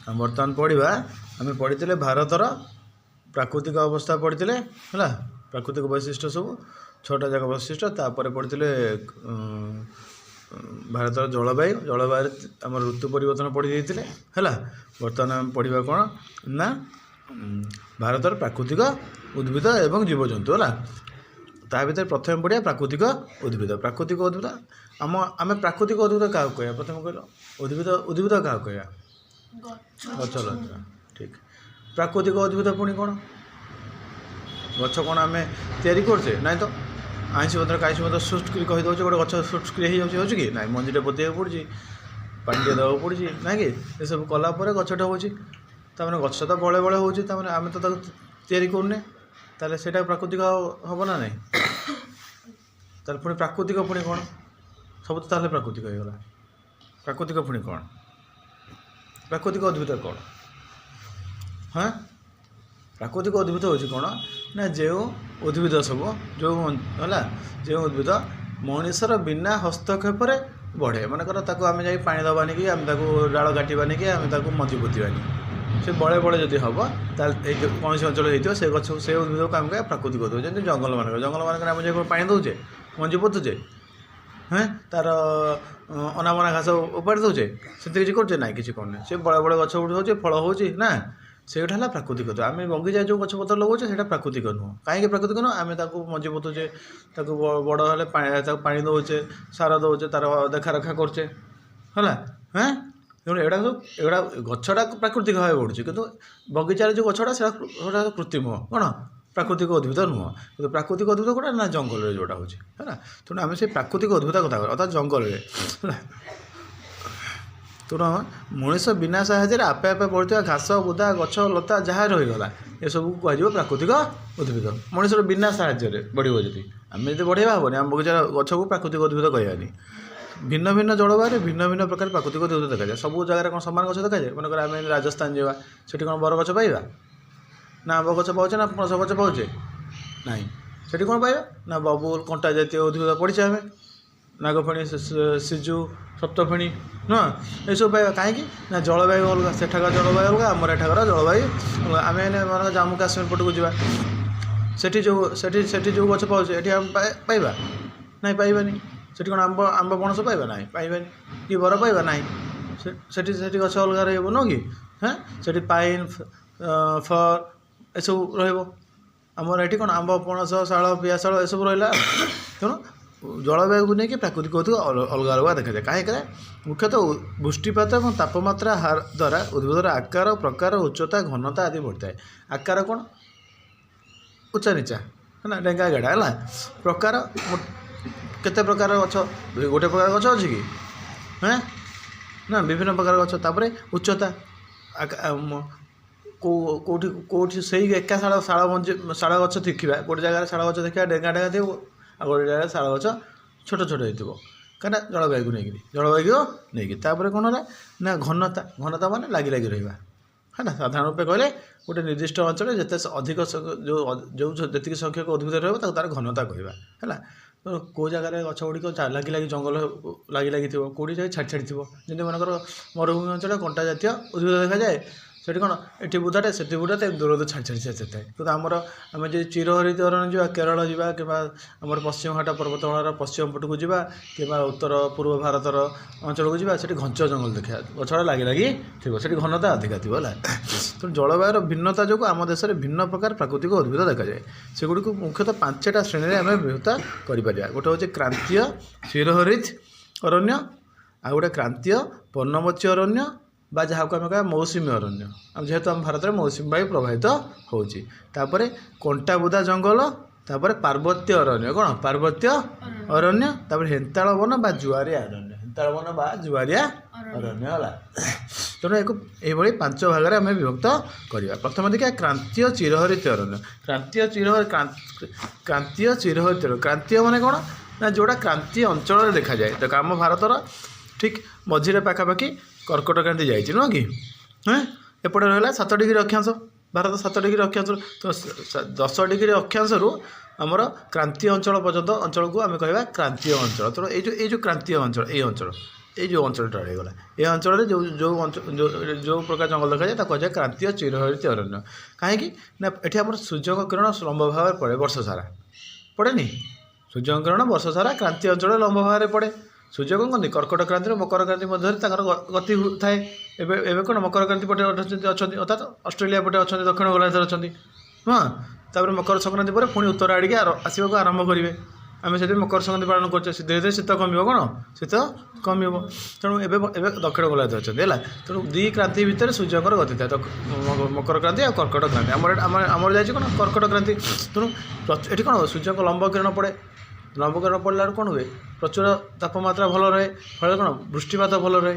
बर्तमान पढ़ा आम पढ़ी भारतर प्राकृतिक अवस्था पढ़ी है प्राकृतिक वैशिष्ट्य सब 6टा जाक वैशिष्ट्य तापर पढ़ी भारतर जलवायु जलवायु आम ऋतु परिवर्तन पढ़ी है बर्तमान आम पढ़ा कौन ना भारतर प्राकृतिक उद्भिद एवं जीवजंतु है ता भर प्रथम पढ़िया प्राकृतिक उद्भिद आम आम प्राकृतिक उद्भिद क्या कह प्रथम कह उद्भिद उद्भिद क्या कह गछ लता ठीक प्राकृतिक उद्भिद पुणी कौन गछ कौन आम तैयारी करछे ना तो आईसी पत्र कईसी पत्र सुट कही दौचे गोटे गछ सुट हो कि ना मंजीटे पोते पड़ी पानी टे देवा पड़ी ना कि ये सब कलापर गछटा हो गछ तो बड़े बड़े हो आम तो तैयारी करने ताले सेटा प्राकृतिक हम ना नहीं ताले पुणी प्राकृतिक पुणी कौन सब तो ताले प्राकृतिक होगा प्राकृतिक पुणी कौन प्राकृतिक उद्भिद कौन हाँ प्राकृतिक उद्भिद हूँ कौन ना जो उद्भिद सब जो है जो उद्भिद मनुष्यर बिना हस्तक्षेप बढ़े मनकर आम जा पा दबानी कि आम डाल काटवानी कि आम मंजी पोतवानी से बड़े बड़े जदि हम कौन से अंचल हो से गछ से उद्भिद को आम कह प्राकृतिक उद्भिद जमी जंगल मान आम जो पा दौचे मंजी पोतुचे हाँ तार अनाबना घास उपाड़ी दौचे से किसी करचे ना कि करने से बड़े बड़े गछ उठे फल हो सेटा है प्राकृतिक आम बगीचा जो गछपतर लगौचे से प्राकृतिक नुह कहीं प्राकृतिक नुह आम मंजी पोतुचे बड़ हेल्ले पा दौचे सार दौचे तार देखा रेखा करचे है हाँ तेणु एड़ा सब एगुड़ा गछटा प्राकृतिक भाव बढ़ुचे कि बगीचार जो गछटा से कृत्रिम कौन प्राकृतिक उद्भिद नुह कि प्राकृतिक उद्भिद कौटा ना जंगल जोटा हो तेणु आम से प्राकृतिक उद्भिद कथा अर्थात जंगल है तेणु मनीष बिना साहाଯ୍य आपे आपे बढ़ुवा घास बुदा गछ लता जहाँ रहीगला ये सब कह प्राकृतिक उद्भिद मनीष बिना साहाଯ୍य बढ़ो जी आम जो बढ़ेवा हेनी आम बगीचार गछ को प्राकृतिक उद्भिद कहवानी भिन्न भिन्न जलवायु भिन्न भिन्न प्रकार प्राकृतिक उद्भिद देखा जाए सब जगह कौन सामान गछ देखा जाए मनकर आम राजस्थान जावा से कौन बर गछ पाइबा ना आंब गछ पाचे ना पणस गछ पाचे ना से कौन पाइबा ना बबुल कंटा जातीय उद्भिद पढ़ी आम नागफणी सिजु सप्तफणी नुह ये सब पाइबा कहीं ना जलवायु अलग सेठाकर जलवायु अलग आमर एठाकर जलवायु आम मन जम्मू काश्मीर पटक जा सेठी जो गछ पाचे ये आम पाइबा ना पाइबानी से कौन आंब आंब पणस पाइबा ना पाइबानी कि बर पाइबा ना से गछ अलग रही नुह कि हाँ से पाइन फर ये सब रमर ये कौन आंब पणस शाल पियाशाल ये सब रहा तेणु जलवायु को लेकिन प्राकृतिक अलग अलग देखा जाए कहीं मुख्यतः वृष्टिपात और तापमात्रा हार द्वारा उद्भिदर आकार प्रकार उच्चता घनता आदि बढ़ता है आकार कौन उच्चा नीचा है ना डेंगा गेड़ा है प्रकार केते प्रकार गछ गोटे प्रकार गछ अच्छी कि हाँ ना विभिन्न प्रकार गछ तापर उच्चता कौटी कौटी से एका शाल शाल मंजी शाल गछ देखा गोटे जगह शाल गछ देखा डेंगा डेंगा थी आ गोटे जगह शाल गछ छोट छोट हो कहीं जलवायु को लेकिन जलवायु नहीं कौन है ना घनता घनता मान लगी लगी रहा है ना साधारण रूपे कहले गोटे निर्दिष्ट अंचल जिते अधिक जो जी संख्यक उद्भिद रहा तार घनता कहवा है कौ जगार गछ गुड़िक लगी लगी जंगल लगी लगी कौटी जगह छाड़ी छाड़ी थो जमी मनकर मरुभूमि अंचल कंटा जातीय उद्भिद देखा जाए से कौन ये बुदाटे से बुदाटे दूर दूर छाड़ी छाड़ी जाए तो आमर आम जो चिरहरित अरण्य जा केरल जा कि पश्चिम घाट पर्वतमालार पश्चिम पटक जा कि उत्तर पूर्व भारतर अंचल को जा घंच जंगल देखा गछड़ा लगी लगी थी से घनता अधिका थी है तो जलवायुर भिन्नता जो आम देश में भिन्न प्रकार प्राकृतिक उद्भिद देखा जाए सेगुड़ी को मुख्यतः 5टा श्रेणी में आम विभक्ता कर गोटे हूँ क्रांतीय चिरहरित अरण्य आ गोटे क्रांतीय पर्णमोची अरण्य बा जहाँ को आम कह मौसुमी अरण्य जेहेतु आम भारत में मौसुमी वायु प्रभावित होपर कंटाबुदा जंगल तापर पार्वत्य अरण्य कौन पार्वत्य अरण्य तापर हेन्ताल वन बा जुआरिया अरण्य हेन्ताल वन बा जुआरिया अरण्य है तेणु एक 5 भाग आम विभक्त करवा प्रथम देखिए क्रांतीय चिरहरित अरण्य क्रांतीय चिरहरित क्रांतीय माने कौन ना जोड़ा क्रांतीय अंचल देखा जाए तो आम भारतर ठीक मझे पाखापाखि कर्कट क्रांति जाइए नुह कि हाँ एपटे रहा 7 डिग्री अक्षांश भारत 7 डिग्री अक्षांश तो 10 डिग्री अक्षांश आमर क्रांतीय अंचल पर्यंत अंचल को आम कह क्रांतीय अंचल तो ये जो क्रांतीय अंचल ये अंचल এই ଯେଉଁ ଅଞ୍ଚଳଟା ରହିଗଲା ଏ ଅଞ୍ଚଳରେ ଯେଉଁ ପ୍ରକାର ଜଙ୍ଗଲ ଦେଖାଯାଏ ତାକୁ କୁହାଯାଏ କ୍ରାନ୍ତୀୟ ଚିରହରିତ ଅରଣ୍ୟ। କାହିଁକି ନା ଏଠି ଆମର ସୂର୍ଯ୍ୟଙ୍କ କିରଣ ଲମ୍ବ ଭାବରେ ପଡ଼େ ବର୍ଷ ସାରା, ପଡ଼େନି? ସୂର୍ଯ୍ୟଙ୍କ କିରଣ ବର୍ଷ ସାରା କ୍ରାନ୍ତି ଅଞ୍ଚଳରେ ଲମ୍ବ ଭାବରେ ପଡ଼େ। ସୂର୍ଯ୍ୟ କ'ଣ କହନ୍ତି କର୍କଟ କ୍ରାନ୍ତିରୁ ମକର କ୍ରାନ୍ତି ମଧ୍ୟରେ ତାଙ୍କର ଗତି ଥାଏ। ଏବେ ଏବେ କ'ଣ ମକର କ୍ରାନ୍ତି ପଟେ ଅଛନ୍ତି, ଅର୍ଥାତ୍ ଅଷ୍ଟ୍ରେଲିଆ ପଟେ ଅଛନ୍ତି, ଦକ୍ଷିଣ ଗୋଲାର୍ଦ୍ଧରେ ଅଛନ୍ତି, ହଁ। ତାପରେ ମକର ସଂକ୍ରାନ୍ତି ପରେ ପୁଣି ଉତ୍ତର ଆଡ଼ିକି ଆସିବାକୁ ଆରମ୍ଭ କରିବେ। ଆମେ ସେଥିପାଇଁ ମକର ସଂକ୍ରାନ୍ତି ପାଳନ କରୁଛେ। ଧୀରେ ଧୀରେ ଶୀତ କମିବ, କ'ଣ ଶୀତ କମିବ। ତେଣୁ ଏବେ ଏବେ ଦକ୍ଷିଣ ଗୋଲାର୍ଦ୍ଧରେ ଅଛନ୍ତି ହେଲା। ତେଣୁ ଦୁଇ କ୍ରାନ୍ତି ଭିତରେ ସୂର୍ଯ୍ୟଙ୍କର ଗତି ଥାଏ, ମକର କ୍ରାନ୍ତି ଆଉ କର୍କଟ କ୍ରାନ୍ତି। ଆମର ଯାଇଛି କ'ଣ କର୍କଟ କ୍ରାନ୍ତି। ତେଣୁ ଏଠି କ'ଣ ସୂର୍ଯ୍ୟଙ୍କ ଲମ୍ବ କିରଣ ପଡ଼େ। ଲମ୍ବ କିରଣ ପଡ଼ିଲା ବେଳକୁ କ'ଣ ହୁଏ, ପ୍ରଚୁର ତାପମାତ୍ରା ଭଲ ରହେ, ଫଳରେ କ'ଣ ବୃଷ୍ଟିପାତ ଭଲ ରହେ,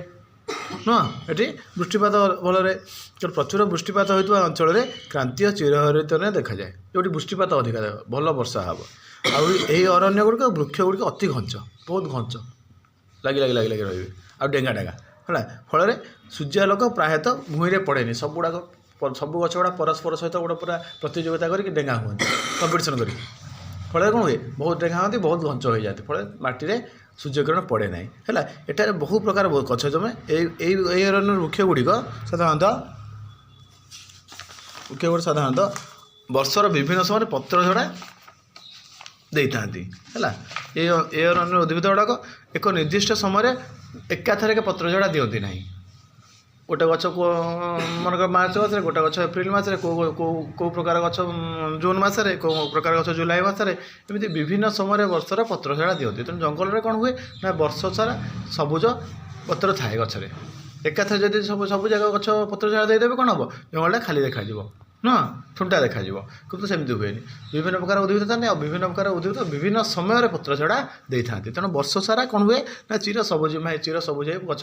ନୁହଁ? ଏଠି ବୃଷ୍ଟିପାତ ଭଲ ରହେ। ତେଣୁ ପ୍ରଚୁର ବୃଷ୍ଟିପାତ ହୋଇଥିବା ଅଞ୍ଚଳରେ କ୍ରାନ୍ତୀୟ ଚିରହରିତ ଦେଖାଯାଏ, ଯେଉଁଠି ବୃଷ୍ଟିପାତ ଅଧିକା ଭଲ ବର୍ଷା ହେବ। ଆଉ ଏହି ଅରଣ୍ୟ ଗୁଡ଼ିକ ବୃକ୍ଷ ଗୁଡ଼ିକ ଅତି ଘଞ୍ଚ, ବହୁତ ଘଞ୍ଚ, ଲାଗି ରହିବେ, ଆଉ ଡେଙ୍ଗା ହେଲା। ଫଳରେ ସୂର୍ଯ୍ୟାଲୋକ ପ୍ରାୟତଃ ଭୂଇଁରେ ପଡ଼େନି। ସବୁ ଗଛ ଗୁଡ଼ା ପରସ୍ପର ସହିତ ଗୋଟେ ପୁରା ପ୍ରତିଯୋଗିତା କରିକି ଡେଙ୍ଗା ହୁଅନ୍ତି, କମ୍ପିଟିସନ୍ କରିକି। ଫଳରେ କ'ଣ ହୁଏ, ବହୁତ ଡେଙ୍ଗା ହୁଅନ୍ତି, ବହୁତ ଘଞ୍ଚ ହୋଇଯାଆନ୍ତି। ଫଳରେ ମାଟିରେ ସୂର୍ଯ୍ୟକିରଣ ପଡ଼େ ନାହିଁ ହେଲା। ଏଠାରେ ବହୁ ପ୍ରକାର ଗଛ ଜମେ। ଏଇ ଅରଣ୍ୟର ବୃକ୍ଷ ଗୁଡ଼ିକ ସାଧାରଣତଃ ବର୍ଷର ବିଭିନ୍ନ ସମୟରେ ପତ୍ର ଝଡ଼ା ଦେଇଥାନ୍ତି ହେଲା। ଏ ଅରଣ୍ୟର ଉଦ୍ଭିଦ ଗୁଡ଼ାକ ଏକ ନିର୍ଦ୍ଦିଷ୍ଟ ସମୟରେ ଏକାଥରକେ ପତ୍ର ଝଡ଼ା ଦିଅନ୍ତି ନାହିଁ। ଗୋଟେ ଗଛ ମନେକର ମାର୍ଚ୍ଚ ମାସରେ, ଗୋଟେ ଗଛ ଏପ୍ରିଲ ମାସରେ, କେଉଁ ପ୍ରକାର ଗଛ ଜୁନ୍ ମାସରେ, କେଉଁ ପ୍ରକାର ଗଛ ଜୁଲାଇ ମାସରେ, ଏମିତି ବିଭିନ୍ନ ସମୟରେ ବର୍ଷର ପତ୍ର ଝଡ଼ା ଦିଅନ୍ତି। ତେଣୁ ଜଙ୍ଗଲରେ କ'ଣ ହୁଏ ନା ବର୍ଷ ସାରା ସବୁଜ ପତ୍ର ଥାଏ ଗଛରେ। ଏକାଥରେ ଯଦି ସବୁ ଜାଗା ଗଛ ପତ୍ର ଝଡ଼ା ଦେଇଦେବେ କ'ଣ ହେବ, ଜଙ୍ଗଲଟା ଖାଲି ଦେଖାଯିବ, ନୁହଁ, ଥୁଣ୍ଟା ଦେଖାଯିବ। କିନ୍ତୁ ସେମିତି ହୁଏନି। ବିଭିନ୍ନ ପ୍ରକାର ଉଦ୍ଭିଦ ଥାନ୍ତି, ଆଉ ବିଭିନ୍ନ ପ୍ରକାର ଉଦ୍ଭିଦ ବିଭିନ୍ନ ସମୟରେ ପତ୍ର ଝଡ଼ା ଦେଇଥାନ୍ତି। ତେଣୁ ବର୍ଷ ସାରା କ'ଣ ହୁଏ ନା ଚିର ସବୁଜ ଗଛ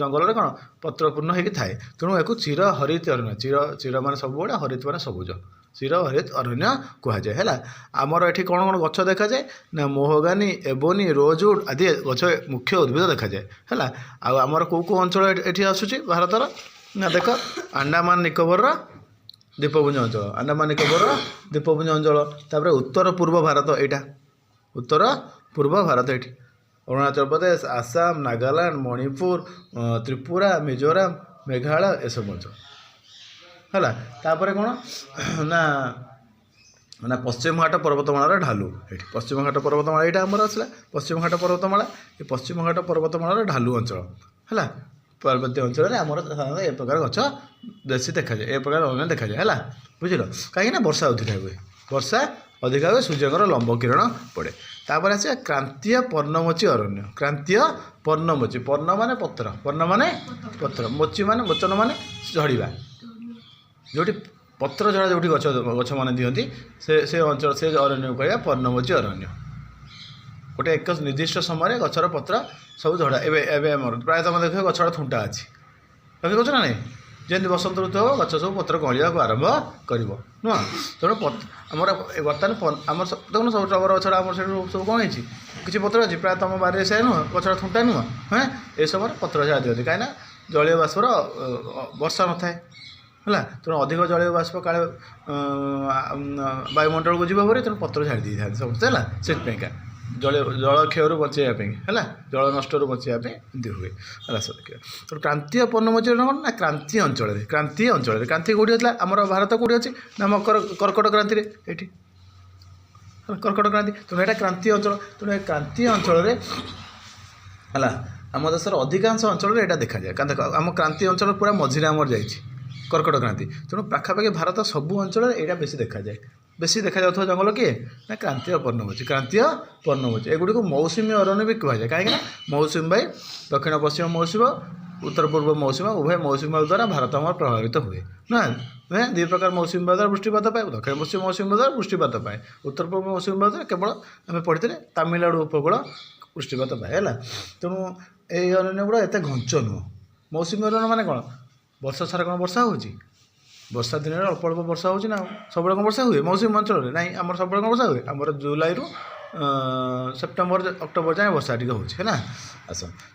ଜଙ୍ଗଲରେ କ'ଣ ପତ୍ରପୂର୍ଣ୍ଣ ହୋଇକି ଥାଏ। ତେଣୁ ଏହାକୁ ଚିରହରିତ ଅରଣ୍ୟ, ଚିର ମାନେ ସବୁବେଳେ, ହରିତ ମାନେ ସବୁଜ, ଚିରହରିତ ଅରଣ୍ୟ କୁହାଯାଏ ହେଲା। ଆମର ଏଠି କ'ଣ ଗଛ ଦେଖାଯାଏ ନା ମୋହଗାନି, ଏବୋନି, ରୋଜଉଡ୍ ଆଦି ଗଛ ମୁଖ୍ୟ ଉଦ୍ଭିଦ ଦେଖାଯାଏ ହେଲା। ଆଉ ଆମର କେଉଁ ଅଞ୍ଚଳ ଏଠି ଆସୁଛି ଭାରତର ନା ଦେଖ, ଆଣ୍ଡାମାନ ନିକୋବରର ଦ୍ୱୀପପୁଞ୍ଜ ଅଞ୍ଚଳ, ଆଣ୍ଡାମାନ ନିକୋବରର ଦ୍ୱୀପପୁଞ୍ଜ ଅଞ୍ଚଳ। ତାପରେ ଉତ୍ତର ପୂର୍ବ ଭାରତ, ଏଇଟା ଉତ୍ତର ପୂର୍ବ ଭାରତ, ଏଠି ଅରୁଣାଚଳ ପ୍ରଦେଶ, ଆସାମ, ନାଗାଲାଣ୍ଡ, ମଣିପୁର, ତ୍ରିପୁରା, ମିଜୋରାମ, ମେଘାଳୟ ଏସବୁ ଅଞ୍ଚଳ ହେଲା। ତାପରେ କ'ଣ ନା ପଶ୍ଚିମଘାଟ ପର୍ବତମାଳାର ଢାଲୁ, ଏଠି ପଶ୍ଚିମଘାଟ ପର୍ବତମାଳା ଏଇଟା ଆମର ଆସିଲା। ପଶ୍ଚିମଘାଟ ପର୍ବତମାଳା, ଏ ପଶ୍ଚିମଘାଟ ପର୍ବତମାଳାର ଢାଲୁ ଅଞ୍ଚଳ ହେଲା। ପାର୍ବତ୍ୟ ଅଞ୍ଚଳରେ ଆମର ସାଧାରଣତଃ ଏ ପ୍ରକାର ଗଛ ବେଶୀ ଦେଖାଯାଏ, ଏ ପ୍ରକାର ଅରଣ୍ୟ ଦେଖାଯାଏ ହେଲା। ବୁଝିଲ, କାହିଁକିନା ବର୍ଷା ଅଧିକା ହୁଏ, ସୂର୍ଯ୍ୟଙ୍କର ଲମ୍ବ କିରଣ ପଡ଼େ। ତାପରେ ଆସିବା କ୍ରାନ୍ତୀୟ ପର୍ଣ୍ଣମୋଚୀ ଅରଣ୍ୟ। କ୍ରାନ୍ତୀୟ ପର୍ଣ୍ଣମୋଚୀ, ପର୍ଣ୍ଣ ମାନେ ପତ୍ର, ମୋଚୀ ମାନେ ମୋଚନ ମାନେ ଝଡ଼ିବା, ଯେଉଁଠି ପତ୍ର ଝଡ଼ା ଯେଉଁଠି ଗଛମାନେ ଦିଅନ୍ତି ସେ ଅଞ୍ଚଳ, ସେ ଅରଣ୍ୟକୁ କହିବା ପର୍ଣ୍ଣମୋଚୀ ଅରଣ୍ୟ। ଗୋଟେ ଏକ ନିର୍ଦ୍ଦିଷ୍ଟ ସମୟରେ ଗଛର ପତ୍ର ସବୁ ଝଡ଼ା। ଏବେ ଆମର ପ୍ରାୟତଃ ଆମେ ଦେଖିବା ଗଛଟା ଥୁଣ୍ଟା ଅଛି, ଲକ୍ଷ୍ୟ କରୁଛ ନା ନାହିଁ? ଯେମିତି ବସନ୍ତ ଋତୁ ହେବ ଗଛ ସବୁ ପତ୍ର କଅଁଳିବାକୁ ଆରମ୍ଭ କରିବ, ନୁହଁ? ତେଣୁ ଆମର ବର୍ତ୍ତମାନ ଆମର ଦେଖୁନ ସବୁ ଟଗର ଗଛଟା ଆମର ସେଠୁ ସବୁ କ'ଣ ହେଇଛି, କିଛି ପତ୍ର ଅଛି। ପ୍ରାୟତଃ ଆମ ବାରିରେ ସେ ନୁହଁ, ଗଛଟା ଥୁଣ୍ଟା ନୁହଁ, ହଁ। ଏ ସମୟରେ ପତ୍ର ଝଡ଼ା ଦିଅନ୍ତି, କାହିଁକିନା ଜଳୀୟ ବାଷ୍ପର ବର୍ଷା ନଥାଏ ହେଲା। ତେଣୁ ଅଧିକ ଜଳୀୟ ବାଷ୍ପ କାଳେ ବାୟୁମଣ୍ଡଳକୁ ଯିବ ପରେ, ତେଣୁ ପତ୍ର ଝାଡ଼ି ଦେଇଥାନ୍ତି ସମସ୍ତେ ହେଲା। ସେଥିପାଇଁକା ଜଳ କ୍ଷୟରୁ ବଞ୍ଚାଇବା ପାଇଁ ହେଲା, ଜଳ ନଷ୍ଟରୁ ବଞ୍ଚାଇବା ପାଇଁ ଏମିତି ହୁଏ ହେଲା। ତେଣୁ କ୍ରାନ୍ତୀୟ ପର୍ଣ୍ଣମୋଚୀ କ'ଣ ନା କ୍ରାନ୍ତି ଅଞ୍ଚଳରେ, କ୍ରାନ୍ତି କେଉଁଠି ହେଇଥିଲା ଆମର ଭାରତ, କେଉଁଠି ଅଛି ନା କର୍କଟ କ୍ରାନ୍ତିରେ, ଏଇଠି କର୍କଟ କ୍ରାନ୍ତି। ତେଣୁ ଏଇଟା କ୍ରାନ୍ତି ଅଞ୍ଚଳ। ତେଣୁ ଏ କ୍ରାନ୍ତି ଅଞ୍ଚଳରେ ହେଲା ଆମ ଦେଶର ଅଧିକାଂଶ ଅଞ୍ଚଳରେ ଏଇଟା ଦେଖାଯାଏ। କାରଣ ଦେଖ, ଆମ କ୍ରାନ୍ତି ଅଞ୍ଚଳ ପୁରା ମଝିରେ ଆମର ଯାଇଛି କର୍କଟ କ୍ରାନ୍ତି। ତେଣୁ ପାଖାପାଖି ଭାରତ ସବୁ ଅଞ୍ଚଳରେ ଏଇଟା ବେଶୀ ଦେଖାଯାଏ। ବେଶୀ ଦେଖାଯାଉଥିବା ଜଙ୍ଗଲ କିଏ ନା କ୍ରାନ୍ତୀୟ ପର୍ଣ୍ଣମୋଚୀ। ଏଗୁଡ଼ିକୁ ମୌସୁମୀ ଅରଣ୍ୟ ବି କୁହାଯାଏ, କାହିଁକିନା ମୌସୁମୀ ବାୟୁ, ଦକ୍ଷିଣ ପଶ୍ଚିମ ମୌସୁମୀ, ଉତ୍ତର ପୂର୍ବ ମୌସୁମୀ, ଉଭୟ ମୌସୁମୀ ବାୟୁ ଦ୍ୱାରା ଭାରତ ଆମର ପ୍ରଭାବିତ ହୁଏ। ନୁହେଁ, ଦୁଇ ପ୍ରକାର ମୌସୁମୀ ବାୟୁ ଦ୍ୱାରା ବୃଷ୍ଟିପାତ ପାଏ, ଦକ୍ଷିଣ ପଶ୍ଚିମ ମୌସୁମୀ ବାୟୁ ଦ୍ୱାରା ବୃଷ୍ଟିପାତ ପାଏ, ଉତ୍ତର ପୂର୍ବ ମୌସୁମୀ ବାୟୁ ଦ୍ୱାରା କେବଳ ଆମେ ପଢ଼ିଥିଲେ ତାମିଲନାଡ଼ୁ ଉପକୂଳ ବୃଷ୍ଟିପାତ ପାଏ ହେଲା। ତେଣୁ ଏଇ ଅରଣ୍ୟ ଗୁଡ଼ା ଏତେ ଘଞ୍ଚ ନୁହଁ। ମୌସୁମୀ ଅରଣ୍ୟ ମାନେ କ'ଣ, ବର୍ଷ ସାରା କ'ଣ ବର୍ଷା ହେଉଛି, ବର୍ଷା ଦିନରେ ଅଳ୍ପ ଅଳ୍ପ ବର୍ଷା ହେଉଛି ନା, ସବୁବେଳେ କ'ଣ ବର୍ଷା ହୁଏ ମୌସୁମୀ ଅଞ୍ଚଳରେ? ନାହିଁ, ଆମର ସବୁବେଳେ କ'ଣ ବର୍ଷା ହୁଏ, ଆମର ଜୁଲାଇରୁ ସେପ୍ଟେମ୍ବର ଅକ୍ଟୋବର ଯାଏଁ ବର୍ଷା ଟିକେ ହେଉଛି ହେଲା।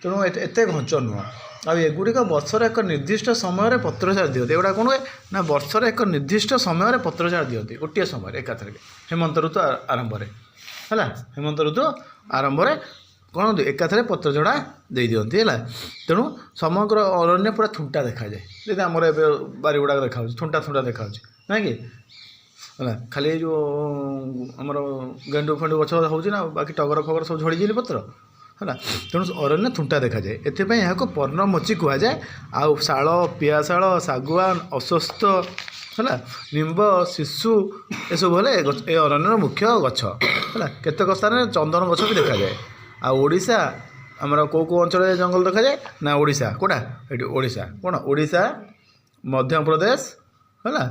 ତେଣୁ ଏତେ ଘଞ୍ଚ ନୁହଁ। ଆଉ ଏଗୁଡ଼ିକ ବର୍ଷର ଏକ ନିର୍ଦ୍ଦିଷ୍ଟ ସମୟରେ ପତ୍ରଝଡ଼ା ଦିଅନ୍ତି। ଏଗୁଡ଼ା କ'ଣ ହୁଏ ନା ବର୍ଷର ଏକ ନିର୍ଦ୍ଦିଷ୍ଟ ସମୟରେ ପତ୍ରଝଡ଼ା ଦିଅନ୍ତି, ଗୋଟିଏ ସମୟରେ ଏକାଥରକେ, ହେମନ୍ତ ଋତୁ ଆରମ୍ଭରେ ହେଲା। ହେମନ୍ତ ଋତୁ ଆରମ୍ଭରେ କ'ଣ ଏକାଥରେ ପତ୍ରଝଡ଼ା ଦେଇ ଦିଅନ୍ତି ହେଲା। ତେଣୁ ସମଗ୍ର ଅରଣ୍ୟ ପୁରା ଥୁଣ୍ଟା ଦେଖାଯାଏ, ଯେମିତି ଆମର ଏବେ ବାରି ଗୁଡ଼ାକ ଦେଖାହେଉଛି ଥୁଣ୍ଟା ଥୁଣ୍ଟା ଦେଖାହେଉଛି ନାଇଁ କି ହେଲା। ଖାଲି ଏଇ ଯେଉଁ ଆମର ଗେଣ୍ଡୁ ଫେଣ୍ଡୁ ଗଛ ହେଉଛି ନା, ବାକି ଟଗର ଫଗର ସବୁ ଝଡ଼ିଯିବନି ପତ୍ର ହେଲା। ତେଣୁ ଅରଣ୍ୟ ଥୁଣ୍ଟା ଦେଖାଯାଏ, ଏଥିପାଇଁ ଏହାକୁ ପର୍ଣ୍ଣମୋଚୀ କୁହାଯାଏ। ଆଉ ଶାଳ, ପିଆଶାଳ, ଶାଗୁଆନ, ଅଶ୍ୱତ୍ଥ ହେଲା, ନିମ୍ବ, ଶିଶୁ ଏସବୁ ହେଲେ ଏ ଅରଣ୍ୟର ମୁଖ୍ୟ ଗଛ ହେଲା। କେତେକ ସ୍ଥାନରେ ଚନ୍ଦନ ଗଛ ବି ଦେଖାଯାଏ। ଆଉ ଓଡ଼ିଶା ଆମର କେଉଁ ଅଞ୍ଚଳରେ ଜଙ୍ଗଲ ଦେଖାଯାଏ ନା ଓଡ଼ିଶା କେଉଁଟା ଏଠି ଓଡ଼ିଶା କ'ଣ ଓଡ଼ିଶା, ମଧ୍ୟପ୍ରଦେଶ ହେଲା,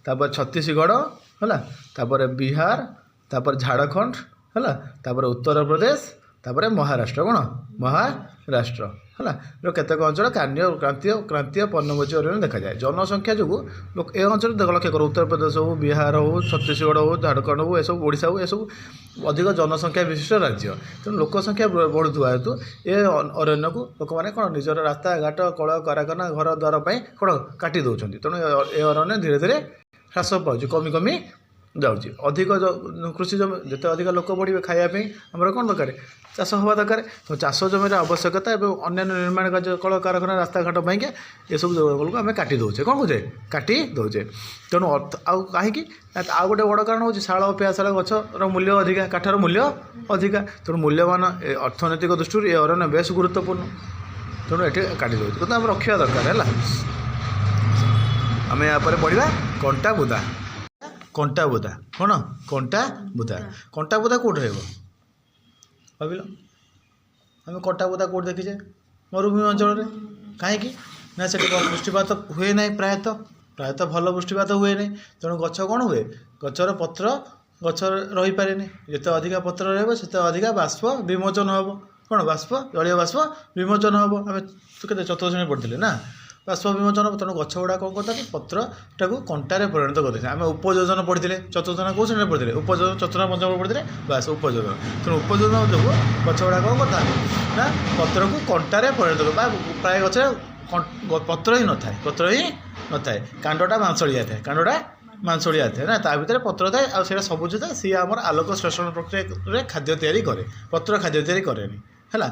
ତାପରେ ଛତିଶଗଡ଼ ହେଲା, ତାପରେ ବିହାର, ତାପରେ ଝାଡ଼ଖଣ୍ଡ ହେଲା, ତାପରେ ଉତ୍ତରପ୍ରଦେଶ, ତାପରେ ମହାରାଷ୍ଟ୍ର କ'ଣ ମହାରାଷ୍ଟ୍ର ହେଲା। କେତେକ ଅଞ୍ଚଳ କ୍ରାନ୍ତୀୟ ପର୍ଣ୍ଣମୋଚୀ ଅରଣ୍ୟ ଦେଖାଯାଏ। ଜନସଂଖ୍ୟା ଯୋଗୁଁ ଏ ଅଞ୍ଚଳରେ ଲକ୍ଷ୍ୟ କର ଉତ୍ତରପ୍ରଦେଶ ହେଉ, ବିହାର ହେଉ, ଛତିଶଗଡ଼ ହେଉ, ଝାଡ଼ଖଣ୍ଡ ହେଉ, ଏସବୁ ଓଡ଼ିଶା ହେଉ, ଏସବୁ ଅଧିକ ଜନସଂଖ୍ୟା ବିଶିଷ୍ଟ ରାଜ୍ୟ। ତେଣୁ ଲୋକ ସଂଖ୍ୟା ବଢ଼ୁଥିବା ହେତୁ ଏ ଅରଣ୍ୟକୁ ଲୋକମାନେ କ'ଣ ନିଜର ରାସ୍ତାଘାଟ, କଳ କାରଖାନା, ଘର ଦ୍ୱାର ପାଇଁ କ'ଣ କାଟି ଦେଉଛନ୍ତି। ତେଣୁ ଏ ଅରଣ୍ୟ ଧୀରେ ଧୀରେ ହ୍ରାସ ପାଉଛି, କମି କମି ଯାଉଛି। ଅଧିକ କୃଷି ଜମି, ଯେତେ ଅଧିକ ଲୋକ ବଢ଼ିବେ ଖାଇବା ପାଇଁ ଆମର କ'ଣ ଦରକାର ଚାଷ ହେବା ଦରକାର। ତ ଚାଷ ଜମିର ଆବଶ୍ୟକତା ଏବଂ ଅନ୍ୟାନ୍ୟ ନିର୍ମାଣ କାର୍ଯ୍ୟ, କଳ କାରଖାନା, ରାସ୍ତାଘାଟ ପାଇଁକା ଏସବୁ ଜଙ୍ଗଲକୁ ଆମେ କାଟି ଦେଉଛେ, କ'ଣ କହୁଛେ କାଟି ଦେଉଛେ। ତେଣୁ ଆଉ କାହିଁକି ଆଉ ଗୋଟେ ବଡ଼ କାରଣ ହେଉଛି ଶାଳ, ପିଆଶାଳ ଗଛର ମୂଲ୍ୟ ଅଧିକା, କାଠର ମୂଲ୍ୟ ଅଧିକା। ତେଣୁ ମୂଲ୍ୟବାନ ଅର୍ଥନୈତିକ ଦୃଷ୍ଟିରୁ ଏ ଅରଣ୍ୟ ବେଶ୍ ଗୁରୁତ୍ୱପୂର୍ଣ୍ଣ। ତେଣୁ ଏଠି କାଟି ଦେଉଛି, କିନ୍ତୁ ଆମେ ରଖିବା ଦରକାର ହେଲା। ଆମେ ଏହାପରେ ପଢ଼ିବା କଣ୍ଟା ବୁଦା। କଣ୍ଟା ବୁଦା କ'ଣ କଣ୍ଟା ବୁଦା କେଉଁଠି ରହିବ ଭାବିଲ? ଆମେ କଣ୍ଟା ବୁଦା କେଉଁଠି ଦେଖିଛେ? ମରୁଭୂମି ଅଞ୍ଚଳରେ। କାହିଁକି ନା ସେଠି ବୃଷ୍ଟିପାତ ହୁଏ ନାହିଁ, ପ୍ରାୟତଃ ଭଲ ବୃଷ୍ଟିପାତ ହୁଏ ନାହିଁ। ତେଣୁ ଗଛ କ'ଣ ହୁଏ, ଗଛର ପତ୍ର ଗଛ ରହିପାରେନି। ଯେତେ ଅଧିକା ପତ୍ର ରହିବ ସେତେ ଅଧିକା ବାଷ୍ପ ବିମୋଚନ ହେବ। କ'ଣ ଜଳୀୟ ବାଷ୍ପ ବିମୋଚନ ହେବ। ଆମେ କେତେ ଚତୁର୍ଥ ଶ୍ରେଣୀ ପଢ଼ିଥିଲେ ନା, ବାଷ୍ପ ବିମୋଚନ। ତେଣୁ ଗଛ ଗୁଡ଼ା କ'ଣ କରିଥାନ୍ତି, ପତ୍ରଟାକୁ କଣ୍ଟାରେ ପରିଣତ କରିଥାନ୍ତି। ଆମେ ଉପଯୋଜନ ପଢ଼ିଥିଲେ ଚତୁର୍ଥ ନା କେଉଁ ଶ୍ରେଣୀରେ ପଢ଼ିଥିଲେ, ଉପଯୋଜନ ଚତୁର୍ଥ ପଞ୍ଚମ ପଢ଼ିଥିଲେ, ବାସ୍ ଉପଯୋଜନ। ତେଣୁ ଉପଯୋଜନ ଯୋଗୁଁ ଗଛ ଗୁଡ଼ା କ'ଣ କରିଥାନ୍ତି ନା ପତ୍ରକୁ କଣ୍ଟାରେ ପରିଣତ କର। ବା ପ୍ରାୟ ଗଛରେ ପତ୍ର ହିଁ ନଥାଏ, କାଣ୍ଡଟା ମାଂସଳିଆ ଥାଏ ନା, ତା ଭିତରେ ପତ୍ର ଥାଏ ଆଉ ସେଇଟା ସବୁଜ ଥାଏ। ସିଏ ଆମର ଆଲୋକ ଶ୍ଳେଷଣ ପ୍ରକ୍ରିୟାରେ ଖାଦ୍ୟ ତିଆରି କରେ, ପତ୍ର ଖାଦ୍ୟ ତିଆରି କରେନି ହେଲା।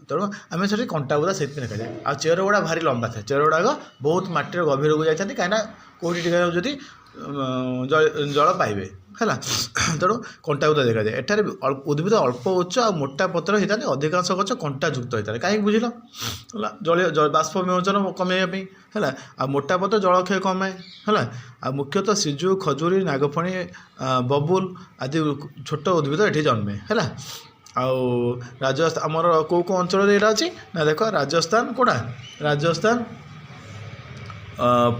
ତେଣୁ ଆମେ ସେଠି କଣ୍ଟା ବୁଦା ସେଇଥିପାଇଁ ଦେଖାଯାଏ। ଆଉ ଚେର ଗୁଡ଼ା ଭାରି ଲମ୍ବା ଥାଏ, ଚେର ଗୁଡ଼ାକ ବହୁତ ମାଟିର ଗଭୀରକୁ ଯାଇଥାନ୍ତି, କାହିଁକିନା କେଉଁଠି ଟିକେ ଯଦି ଜଳ ପାଇବେ ହେଲା। ତେଣୁ କଣ୍ଟା ବୁଦା ଦେଖାଯାଏ। ଏଠାରେ ଉଦ୍ଭିଦ ଅଳ୍ପ ଉଚ୍ଚ ଆଉ ମୋଟା ପତ୍ର ହେଇଥାନ୍ତି, ଅଧିକାଂଶ ଗଛ କଣ୍ଟାଯୁକ୍ତ ହେଇଥାଏ। କାହିଁକି ବୁଝିଲ ହେଲା, ବାଷ୍ପ ବିମୋଚନ କମେଇବା ପାଇଁ ହେଲା। ଆଉ ମୋଟା ପତ୍ର ଜଳକ୍ଷୟ କମାଏ ହେଲା। ଆଉ ମୁଖ୍ୟତଃ ସିଜୁ, ଖଜୁରୀ, ନାଗଫଣୀ, ବବୁଲ ଆଦି ଛୋଟ ଉଦ୍ଭିଦ ଏଠି ଜନ୍ମେ ହେଲା। ଆଉ ରାଜସ୍ଥାନ ଆମର କେଉଁ ଅଞ୍ଚଳରେ ଏଇଟା ଅଛି ନା, ଦେଖ ରାଜସ୍ଥାନ କେଉଁଟା, ରାଜସ୍ଥାନ,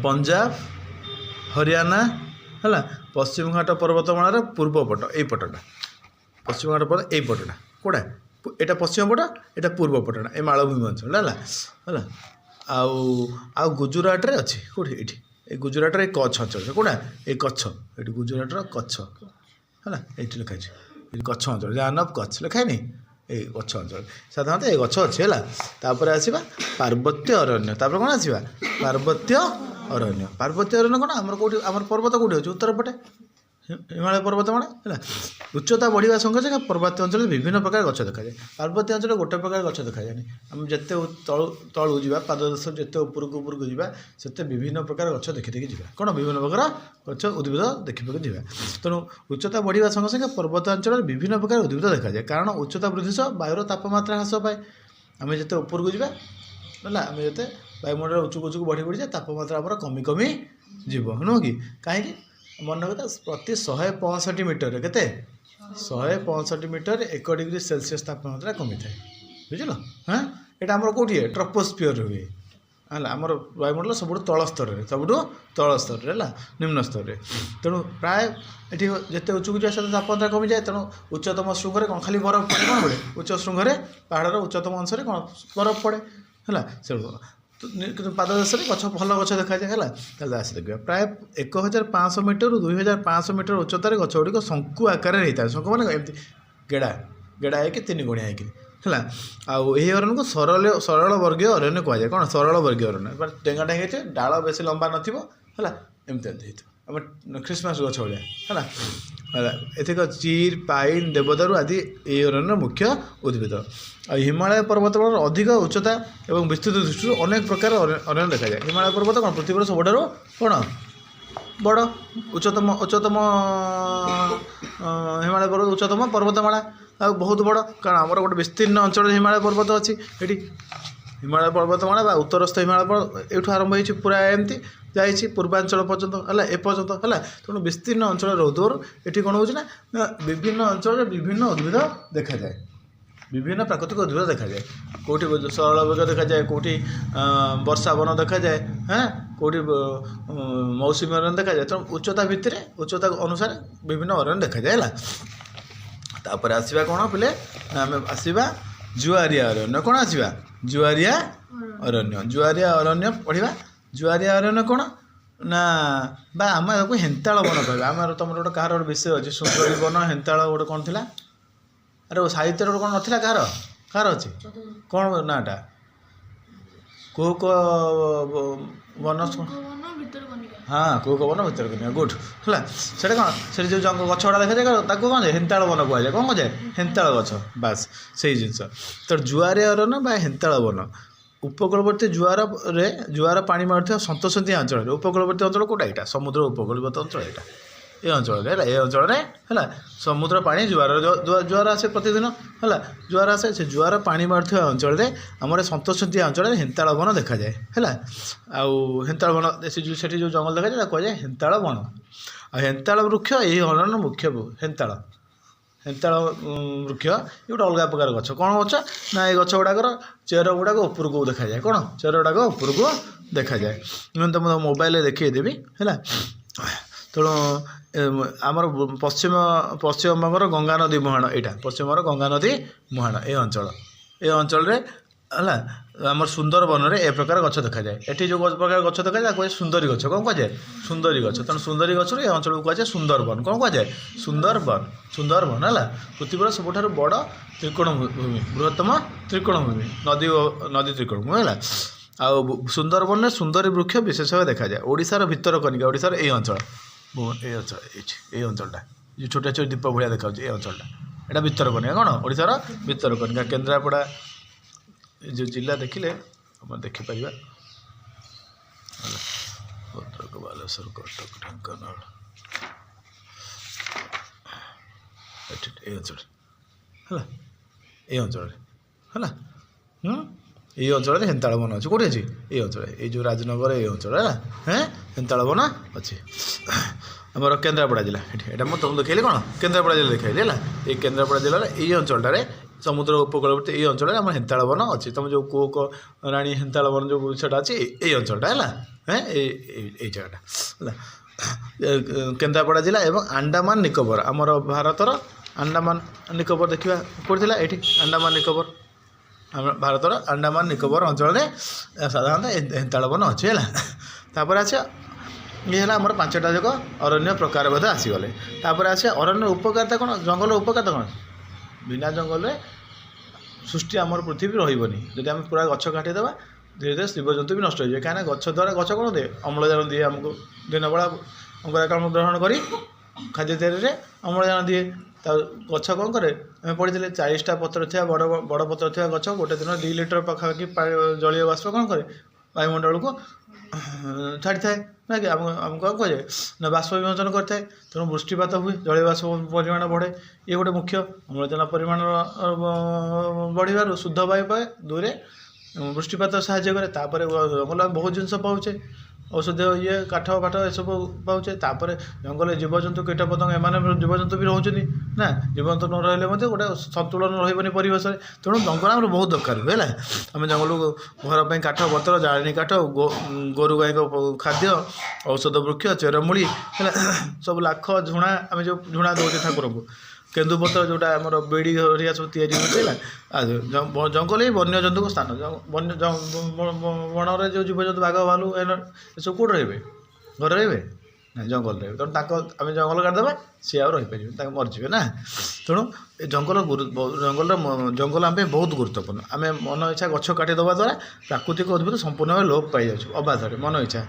ପଞ୍ଜାବ, ହରିୟାଣା ହେଲା। ପଶ୍ଚିମଘାଟ ପର୍ବତମାଳାର ପୂର୍ବ ପଟ ଏଇପଟଟା, ପଶ୍ଚିମଘାଟ ପର୍ବତ ଏଇପଟଟା କେଉଁଟା, ଏଇଟା ପଶ୍ଚିମ ପଟ, ଏଇଟା ପୂର୍ବ ପଟଟା, ଏ ମାଳଭୂମି ଅଞ୍ଚଳ ହେଲା। ଆଉ ଗୁଜୁରାଟରେ ଅଛି କେଉଁଠି, ଏଇଠି ଏ ଗୁଜୁରାଟର ଏ କଚ୍ଛ ଅଞ୍ଚଳ କେଉଁଟା, ଏ କଚ୍ଛ, ଏଇଠି ଗୁଜୁରାଟର କଚ୍ଛ ହେଲା। ଏଇଠି ଲେଖା ଅଛି ଏଇ କଚ୍ଛ ଅଞ୍ଚଳ, ଜାନ୍ ଅଫ୍ କଚ୍ଛ ଲେଖାଏନି, ଏଇ ଗଛ ଅଞ୍ଚଳ ସାଧାରଣତଃ ଏ ଗଛ ଅଛି ହେଲା। ତାପରେ ଆସିବା ପାର୍ବତ୍ୟ ଅରଣ୍ୟ। ତାପରେ କ'ଣ ଆସିବା ପାର୍ବତ୍ୟ ଅରଣ୍ୟ। ପାର୍ବତ୍ୟ ଅରଣ୍ୟ କ'ଣ ଆମର କେଉଁଠି, ଆମର ପର୍ବତ କେଉଁଠି ଅଛି, ଉତ୍ତର ପଟେ ହିମାଳୟ ପର୍ବତମାଳା ହେଲା। ଉଚ୍ଚତା ବଢ଼ିବା ସଙ୍ଗେ ସଙ୍ଗେ ପାର୍ବତ୍ୟ ଅଞ୍ଚଳରେ ବିଭିନ୍ନ ପ୍ରକାର ଗଛ ଦେଖାଯାଏ। ପାର୍ବତ୍ୟ ଅଞ୍ଚଳରେ ଗୋଟେ ପ୍ରକାର ଗଛ ଦେଖାଯାଏନି। ଆମେ ଯେତେ ତଳୁ ଯିବା, ପାଦଦେଶ ଯେତେ ଉପରକୁ ଯିବା, ସେତେ ବିଭିନ୍ନ ପ୍ରକାର ଗଛ ଦେଖି ଯିବା। କ'ଣ ବିଭିନ୍ନ ପ୍ରକାର ଗଛ ଉଦ୍ଭିଦ ଦେଖିବାକୁ ଯିବା। ତେଣୁ ଉଚ୍ଚତା ବଢ଼ିବା ସଙ୍ଗେ ସଙ୍ଗେ ପର୍ବତାଞ୍ଚଳରେ ବିଭିନ୍ନ ପ୍ରକାର ଉଦ୍ଭିଦ ଦେଖାଯାଏ। କାରଣ ଉଚ୍ଚତା ବୃଦ୍ଧି ସହ ବାୟୁର ତାପମାତ୍ରା ହ୍ରାସ ପାଏ। ଆମେ ଯେତେ ଉପରକୁ ଯିବା ହେଲା, ଆମେ ଯେତେ ବାୟୁମଣ୍ଡଳ ଉଚ୍ଚକୁ ବଢ଼ିଯାଏ, ତାପମାତ୍ରା ଆମର କମି ଯିବ, ନୁହଁ କି? କାହିଁକି ମନେ ରଖିଥା, ପ୍ରତି 165 ମିଟରରେ କେତେ, 165 ମିଟରରେ 1 ଡିଗ୍ରୀ ସେଲସିୟସ୍ ତାପମାତ୍ରା କମିଥାଏ। ବୁଝିଲ? ଏଇଟା ଆମର କେଉଁଠି ଟ୍ରପୋସ୍ଫିୟରରେ ହୁଏ ହେଲା। ଆମର ବାୟୁମଣ୍ଡଳ ସବୁଠୁ ତଳ ସ୍ତରରେ ହେଲା, ନିମ୍ନ ସ୍ତରରେ। ତେଣୁ ପ୍ରାୟ ଏଠି ଯେତେ ଉଚ୍ଚକୁ ଯିବା ସେତେ ତାପମାତ୍ରା କମିଯାଏ। ତେଣୁ ଉଚ୍ଚତମ ଶୃଙ୍ଗରେ କ'ଣ ଖାଲି ବରଫ ପଡ଼େ, କ'ଣ ପଡ଼େ, ଉଚ୍ଚ ଶୃଙ୍ଗରେ ପାହାଡ଼ର ଉଚ୍ଚତମ ଅଂଶରେ କ'ଣ ବରଫ ପଡ଼େ ହେଲା। ସେଠୁ କିନ୍ତୁ ପାଦଦେଶରେ ଭଲ ଗଛ ଦେଖାଯାଏ ହେଲା। ତାହେଲେ ଆସି ଦେଖିବା, ପ୍ରାୟ 1500 ମିଟରରୁ 2500 ମିଟର ଉଚ୍ଚତାରେ ଗଛ ଗୁଡ଼ିକ ଶଙ୍କୁ ଆକାରରେ ହେଇଥାଏ। ଶଙ୍କୁ ମାନେ ଏମିତି ଗେଡ଼ା ହେଇକି 3 ଗୁଣିଆ ହେଇକି ହେଲା। ଆଉ ଏହି ଅରଣ୍ୟକୁ ସରଳ ବର୍ଗୀୟ ଅରଣ୍ୟ କୁହାଯାଏ। କ'ଣ ସରଳ ବର୍ଗୀୟ ଅରଣ୍ୟ, ଡେଙ୍ଗା ହେଇଥିବ, ଡାଳ ବେଶୀ ଲମ୍ବା ନଥିବ ହେଲା, ଏମିତି ହେଇଥିବ। ଆମ ଖ୍ରୀଷ୍ଟମାସ ଗଛ ଭଳିଆ ହେଲା ହେଲା ଏଥିକ ଚିର୍ ପାଇନ୍ ଦେବଦାରୁ ଆଦି ଏହି ଅରଣ୍ୟର ମୁଖ୍ୟ ଉଦ୍ଭିଦ। ଆଉ ହିମାଳୟ ପର୍ବତମାଳାର ଅଧିକ ଉଚ୍ଚତା ଏବଂ ବିସ୍ତୃତ ଦୃଷ୍ଟିରୁ ଅନେକ ପ୍ରକାର ଅରଣ୍ୟ ଦେଖାଯାଏ। ହିମାଳୟ ପର୍ବତ କ'ଣ ପୃଥିବୀର ସବୁଠାରୁ କ'ଣ ବଡ଼ ଉଚ୍ଚତମ ହିମାଳୟ ପର୍ବତ ଉଚ୍ଚତମ ପର୍ବତମାଳା ଆଉ ବହୁତ ବଡ଼ କାରଣ ଆମର ଗୋଟେ ବିସ୍ତୀର୍ଣ୍ଣ ଅଞ୍ଚଳରେ ହିମାଳୟ ପର୍ବତ ଅଛି। ଏଠି ହିମାଳୟ ପର୍ବତମାଳା ବା ଉତ୍ତରସ୍ଥ ହିମାଳୟ ଏଇଠୁ ଆରମ୍ଭ ହେଇଛି ପୁରା ଏମିତି ଯାଇଛି ପୂର୍ବାଞ୍ଚଳ ପର୍ଯ୍ୟନ୍ତ ହେଲା ଏପର୍ଯ୍ୟନ୍ତ ହେଲା। ତେଣୁ ବିସ୍ତୀର୍ଣ୍ଣ ଅଞ୍ଚଳରେ ରହୁଥିବାରୁ ଏଠି କ'ଣ ହେଉଛି ନା ବିଭିନ୍ନ ଅଞ୍ଚଳରେ ବିଭିନ୍ନ ଉଦ୍ଭିଦ ଦେଖାଯାଏ ବିଭିନ୍ନ ପ୍ରାକୃତିକ ଉଦ୍ଭିଦ ଦେଖାଯାଏ। କେଉଁଠି ସରଳ ବୃକ୍ଷ ଦେଖାଯାଏ କେଉଁଠି ବର୍ଷା ବନ ଦେଖାଯାଏ କେଉଁଠି ମୌସୁମୀ ଅରଣ୍ୟ ଦେଖାଯାଏ। ତେଣୁ ଉଚ୍ଚତା ଭିତରେ ଉଚ୍ଚତା ଅନୁସାରେ ବିଭିନ୍ନ ଅରଣ୍ୟ ଦେଖାଯାଏ ହେଲା। ତାପରେ ଆସିବା କ'ଣ ପିଲେ ନା ଆମେ ଆସିବା ଜୁଆରିଆ ଅରଣ୍ୟ। କ'ଣ ଆସିବା ଜୁଆରିଆ ଅରଣ୍ୟ। ଜୁଆରିଆ ଅରଣ୍ୟ ପଢ଼ିବା। ଜୁଆରିଆ ଅରଣ୍ୟ କ'ଣ ନା ବା ଆମେ ତାକୁ ହେନ୍ତାଳ ବନ କହିବା। ଆମର ତୁମର ଗୋଟେ କାହାର ଗୋଟେ ବିଷୟ ଅଛି ସୁନ୍ଦରୀ ବନ ହେନ୍ତାଳ ଗୋଟେ କ'ଣ ଥିଲା ଆରେ ସାହିତ୍ୟରେ ଗୋଟେ କ'ଣ ନଥିଲା କାହାର ଅଛି କ'ଣ ନାଁଟା କୁହୁକ ବନ ହଁ କୁହୁକ ବନ ଭିତରକନିକା ଗୁଡ୍ ହେଲା। ସେଇଟା କ'ଣ ସେଠି ଯେଉଁ ଗଛ ଗୁଡ଼ା ଦେଖାଯାଏ ତାକୁ କ'ଣ ଯାଏ ହେନ୍ତାଳ ବନ କୁହାଯାଏ। କ'ଣ କୁହାଯାଏ ହେନ୍ତାଳ ଗଛ ବାସ୍ ସେଇ ଜିନିଷ। ତ ଜୁଆରିଆ ଅରଣ୍ୟ ବା ହେନ୍ତାଳ ବନ ଉପକୂଳବର୍ତ୍ତୀ ଜୁଆର ପାଣି ମାରୁଥିବା ସନ୍ତସନ୍ତିଆ ଅଞ୍ଚଳରେ ଉପକୂଳବର୍ତ୍ତୀ ଅଞ୍ଚଳ କେଉଁଟା ଏଇଟା ସମୁଦ୍ର ଉପକୂଳବର୍ତ୍ତୀ ଅଞ୍ଚଳ ଏଇଟା ଏ ଅଞ୍ଚଳରେ ହେଲା ଏ ଅଞ୍ଚଳରେ ହେଲା ସମୁଦ୍ର ପାଣି ଜୁଆର ଆସେ ପ୍ରତିଦିନ ହେଲା ଜୁଆର ଆସେ ସେ ଜୁଆର ପାଣି ମାରୁଥିବା ଅଞ୍ଚଳରେ ଆମର ସନ୍ତସନ୍ତିଆ ଅଞ୍ଚଳରେ ହେନ୍ତାଳ ବନ ଦେଖାଯାଏ ହେଲା। ଆଉ ହେନ୍ତାଳ ବନ ସେଠି ଯେଉଁ ଜଙ୍ଗଲ ଦେଖାଯାଏ ତାକୁ କୁହାଯାଏ ହେନ୍ତାଳ ବନ। ଆଉ ହେନ୍ତାଳ ବୃକ୍ଷ ଏହି ଅରଣ୍ୟର ମୁଖ୍ୟ ହେନ୍ତାଳ ବୃକ୍ଷ ଏ ଗୋଟେ ଅଲଗା ପ୍ରକାର ଗଛ। କ'ଣ ଗଛ ନା ଏ ଗଛ ଗୁଡ଼ାକର ଚେର ଗୁଡ଼ାକ ଉପରକୁ ଦେଖାଯାଏ। କ'ଣ ଚେର ଗୁଡ଼ାକ ଉପରକୁ ଦେଖାଯାଏ। ମୁଁ ତୁମ ମୋବାଇଲରେ ଦେଖେଇଦେବି ହେଲା। ତେଣୁ ଆମର ପଶ୍ଚିମବଙ୍ଗର ଗଙ୍ଗା ନଦୀ ମୁହାଣ ଏଇଟା ପଶ୍ଚିମବଙ୍ଗର ଗଙ୍ଗା ନଦୀ ମୁହାଣ ଏ ଅଞ୍ଚଳରେ ହେଲା ଆମର ସୁନ୍ଦରବନରେ ଏ ପ୍ରକାର ଗଛ ଦେଖାଯାଏ। ଏଠି ଯେଉଁ ପ୍ରକାର ଗଛ ଦେଖାଯାଏ ତାକୁ କୁହାଯାଏ ସୁନ୍ଦରୀ ଗଛ। କ'ଣ କୁହାଯାଏ ସୁନ୍ଦରୀ ଗଛ। ତେଣୁ ସୁନ୍ଦରୀ ଗଛରୁ ଏ ଅଞ୍ଚଳକୁ କୁହାଯାଏ ସୁନ୍ଦରବନ। କ'ଣ କୁହାଯାଏ ସୁନ୍ଦରବନ ହେଲା ପୃଥିବୀର ସବୁଠାରୁ ବଡ଼ ତ୍ରିକୋଣଭୂମି ବୃହତ୍ତମ ତ୍ରିକୋଣଭୂମି ନଦୀ ତ୍ରିକୋଣଭୂମି ହେଲା। ଆଉ ସୁନ୍ଦରବନରେ ସୁନ୍ଦରୀ ବୃକ୍ଷ ବିଶେଷ ଭାବେ ଦେଖାଯାଏ। ଓଡ଼ିଶାର ଭିତରକନିକା ଓଡ଼ିଶାର ଏଇ ଅଞ୍ଚଳ ଏଇ ଅଞ୍ଚଳଟା ଯେଉଁ ଛୋଟ ଛୋଟ ଦ୍ୱୀପ ଭଳିଆ ଦେଖାଯାଉଛି ଏ ଅଞ୍ଚଳଟା ଏଇଟା ଭିତରକନିକା। କ'ଣ ଓଡ଼ିଶାର ଭିତରକନିକା କେନ୍ଦ୍ରାପଡ଼ା ଏ ଯେଉଁ ଜିଲ୍ଲା ଦେଖିଲେ ଆମେ ଦେଖିପାରିବା ହେଲା ଭଦ୍ରକ ବାଲେଶ୍ୱର କଟକ ଢେଙ୍କାନାଳ ଏଠି ଏଇ ଅଞ୍ଚଳରେ ହେଲା ଏଇ ଅଞ୍ଚଳରେ ହେଲା ଏଇ ଅଞ୍ଚଳରେ ହେନ୍ତାଳ ବନ ଅଛି। କେଉଁଠି ଅଛି ଏଇ ଅଞ୍ଚଳରେ ଏଇ ଯେଉଁ ରାଜନଗର ଏଇ ଅଞ୍ଚଳ ହେଲା ହେନ୍ତାଳ ବନ ଅଛି। ଆମର କେନ୍ଦ୍ରାପଡ଼ା ଜିଲ୍ଲା ଏଇଟା ମୁଁ ତୁମକୁ ଦେଖେଇଲି କ'ଣ କେନ୍ଦ୍ରାପଡ଼ା ଜିଲ୍ଲା ଦେଖାଇଲି ହେଲା। ଏଇ କେନ୍ଦ୍ରାପଡ଼ା ଜିଲ୍ଲାରେ ଏଇ ଅଞ୍ଚଳଟାରେ ସମୁଦ୍ର ଉପକୂଳବର୍ତ୍ତୀ ଏଇ ଅଞ୍ଚଳରେ ଆମର ହେନ୍ତାଳ ବନ ଅଛି। ତୁମ ଯେଉଁ କୁହୁକ ରାଣୀ ହେନ୍ତାଳ ବନ ଯେଉଁ ସେଟା ଅଛି ଏଇ ଅଞ୍ଚଳଟା ହେଲା ଏଇ ଜାଗାଟା ହେଲା କେନ୍ଦ୍ରାପଡ଼ା ଜିଲ୍ଲା ଏବଂ ଆଣ୍ଡାମାନ ନିକୋବର ଆମର ଭାରତର ଆଣ୍ଡାମାନ ନିକୋବର ଦେଖିବା କେଉଁଠି ଥିଲା ଏଇଠି ଆଣ୍ଡାମାନ ନିକୋବର ଆମର ଭାରତର ଆଣ୍ଡାମାନ ନିକୋବର ଅଞ୍ଚଳରେ ସାଧାରଣତଃ ହେନ୍ତାଳ ବନ ଅଛି ହେଲା। ତାପରେ ଆସିବା ଇଏ ହେଲା ଆମର 5ଟା ଯାକ ଅରଣ୍ୟ ପ୍ରକାର ବୋଧେ ଆସିଗଲେ। ତାପରେ ଆସିବା ଅରଣ୍ୟ ଉପକାରିତା କ'ଣ ଜଙ୍ଗଲ ଉପକାରିତା କ'ଣ ବିନା ଜଙ୍ଗଲରେ ସୃଷ୍ଟି ଆମର ପୃଥିବୀ ରହିବନି। ଯଦି ଆମେ ପୁରା ଗଛ କାଟିଦେବା ଧୀରେ ଧୀରେ ଜୀବଜନ୍ତୁ ବି ନଷ୍ଟ ହୋଇଯିବେ। କାହିଁକିନା ଗଛ ଦ୍ୱାରା ଗଛ କ'ଣ ଦିଏ ଅମ୍ଳଜାନ ଦିଏ ଆମକୁ ଦିନବେଳା ଅଙ୍ଗାରକାମ୍ଳ ଗ୍ରହଣ କରି ଖାଦ୍ୟ ତିଆରିରେ ଅମ୍ଳଜାନ ଦିଏ। ତା ଗଛ କ'ଣ କରେ ଆମେ ପଢ଼ିଥିଲେ 40ଟା ପତ୍ର ଥିବା ବଡ଼ ପତ୍ର ଥିବା ଗଛ ଗୋଟେ ଦିନ 2 ଲିଟର ପାଖାପାଖି ଜଳୀୟ ବାଷ୍ପ କ'ଣ କରେ ବାୟୁମଣ୍ଡଳକୁ ଛାଡ଼ିଥାଏ ନା କି ଆମକୁ କ'ଣ କୁହାଯାଏ ନା ବାଷ୍ପ ବିମୋଚନ କରିଥାଏ। ତେଣୁ ବୃଷ୍ଟିପାତ ହୁଏ ଜଳୀୟ ବାଷ୍ପ ପରିମାଣ ବଢ଼େ। ଇଏ ଗୋଟେ ମୁଖ୍ୟ ଅମ୍ଳଜାନ ପରିମାଣ ବଢ଼ିବାରୁ ଶୁଦ୍ଧ ବାୟୁ ପାଏ 2ରେ ବୃଷ୍ଟିପାତ ସାହାଯ୍ୟ କରେ। ତାପରେ ଜଙ୍ଗଲ ଆମେ ବହୁତ ଜିନିଷ ପାଉଛେ ଔଷଧୀୟ ଇଏ କାଠ ଫାଠ ଏସବୁ ପାଉଛେ। ତାପରେ ଜଙ୍ଗଲରେ ଜୀବଜନ୍ତୁ କୀଟପତଙ୍ଗ ଏମାନେ ଜୀବଜନ୍ତୁ ବି ରହୁଛନ୍ତି ନା ଜୀବଜନ୍ତୁ ନ ରହିଲେ ମଧ୍ୟ ଗୋଟେ ସନ୍ତୁଳନ ରହିବନି ପରିବେଶରେ। ତେଣୁ ଜଙ୍ଗଲ ଆମର ବହୁତ ଦରକାର ହୁଏ ହେଲା। ଆମେ ଜଙ୍ଗଲକୁ ଘର ପାଇଁ କାଠ ପତ୍ର ଜାଳେଣୀ କାଠ ଗୋରୁ ଗାଈଙ୍କ ଖାଦ୍ୟ ଔଷଧ ବୃକ୍ଷ ଚେରମୂଳି ହେଲା ସବୁ ଲାଖ ଝୁଣା ଆମେ ଯେଉଁ ଝୁଣା ଦେଉଛେ ଠାକୁରଙ୍କୁ କେନ୍ଦୁପତ୍ର ଯେଉଁଟା ଆମର ବେଡ଼ି ହରିଆ ସବୁ ତିଆରି ହେଉଛି ହେଲା। ଜଙ୍ଗଲ ହିଁ ବନ୍ୟଜନ୍ତୁଙ୍କ ସ୍ଥାନ। ବଣରେ ଯେଉଁ ଜୀବଜନ୍ତୁ ବାଘ ଭାଲୁ ଏସବୁ କେଉଁଠି ରହିବେ ଘରେ ରହିବେ ଜଙ୍ଗଲରେ ତେଣୁ ଆମେ ଜଙ୍ଗଲ କାଟିଦେବା ସିଏ ଆଉ ରହିପାରିବେ ତାଙ୍କେ ମରିଯିବେ ନା। ତେଣୁ ଏ ଜଙ୍ଗଲ ଆମ ପାଇଁ ବହୁତ ଗୁରୁତ୍ୱପୂର୍ଣ୍ଣ। ଆମେ ମନ ଇଚ୍ଛା ଗଛ କାଟିଦେବା ଦ୍ୱାରା ପ୍ରାକୃତିକ ଉଦ୍ଭିଦ ସମ୍ପୂର୍ଣ୍ଣ ଭାବେ ଲୋପ ପାଇଯାଉଛି ଅବାଧରେ ମନ ଇଚ୍ଛା।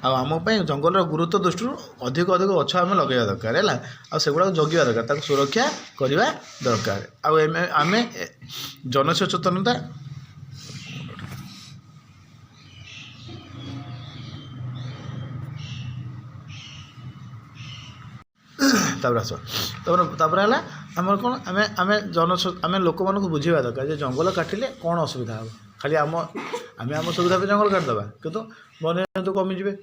ଆଉ ଆମ ପାଇଁ ଜଙ୍ଗଲର ଗୁରୁତ୍ୱ ଦୃଷ୍ଟିରୁ ଅଧିକ ଗଛ ଆମେ ଲଗାଇବା ଦରକାର ହେଲା। ଆଉ ସେଗୁଡ଼ାକ ଜଗିବା ଦରକାର, ତାକୁ ସୁରକ୍ଷା କରିବା ଦରକାର। ଆଉ ଆମେ ଜନସଚେତନତା ତାପରେ ହେଲା ଆମର କ'ଣ ଆମେ ଲୋକମାନଙ୍କୁ ବୁଝିବା ଦରକାର ଯେ ଜଙ୍ଗଲ କାଟିଲେ କ'ଣ ଅସୁବିଧା ହେବ। ଖାଲି ଆମେ ଆମ ସୁବିଧା ପାଇଁ ଜଙ୍ଗଲ କାଟିଦେବା କିନ୍ତୁ ବନ୍ୟଜନ୍ତୁ କମିଯିବେ।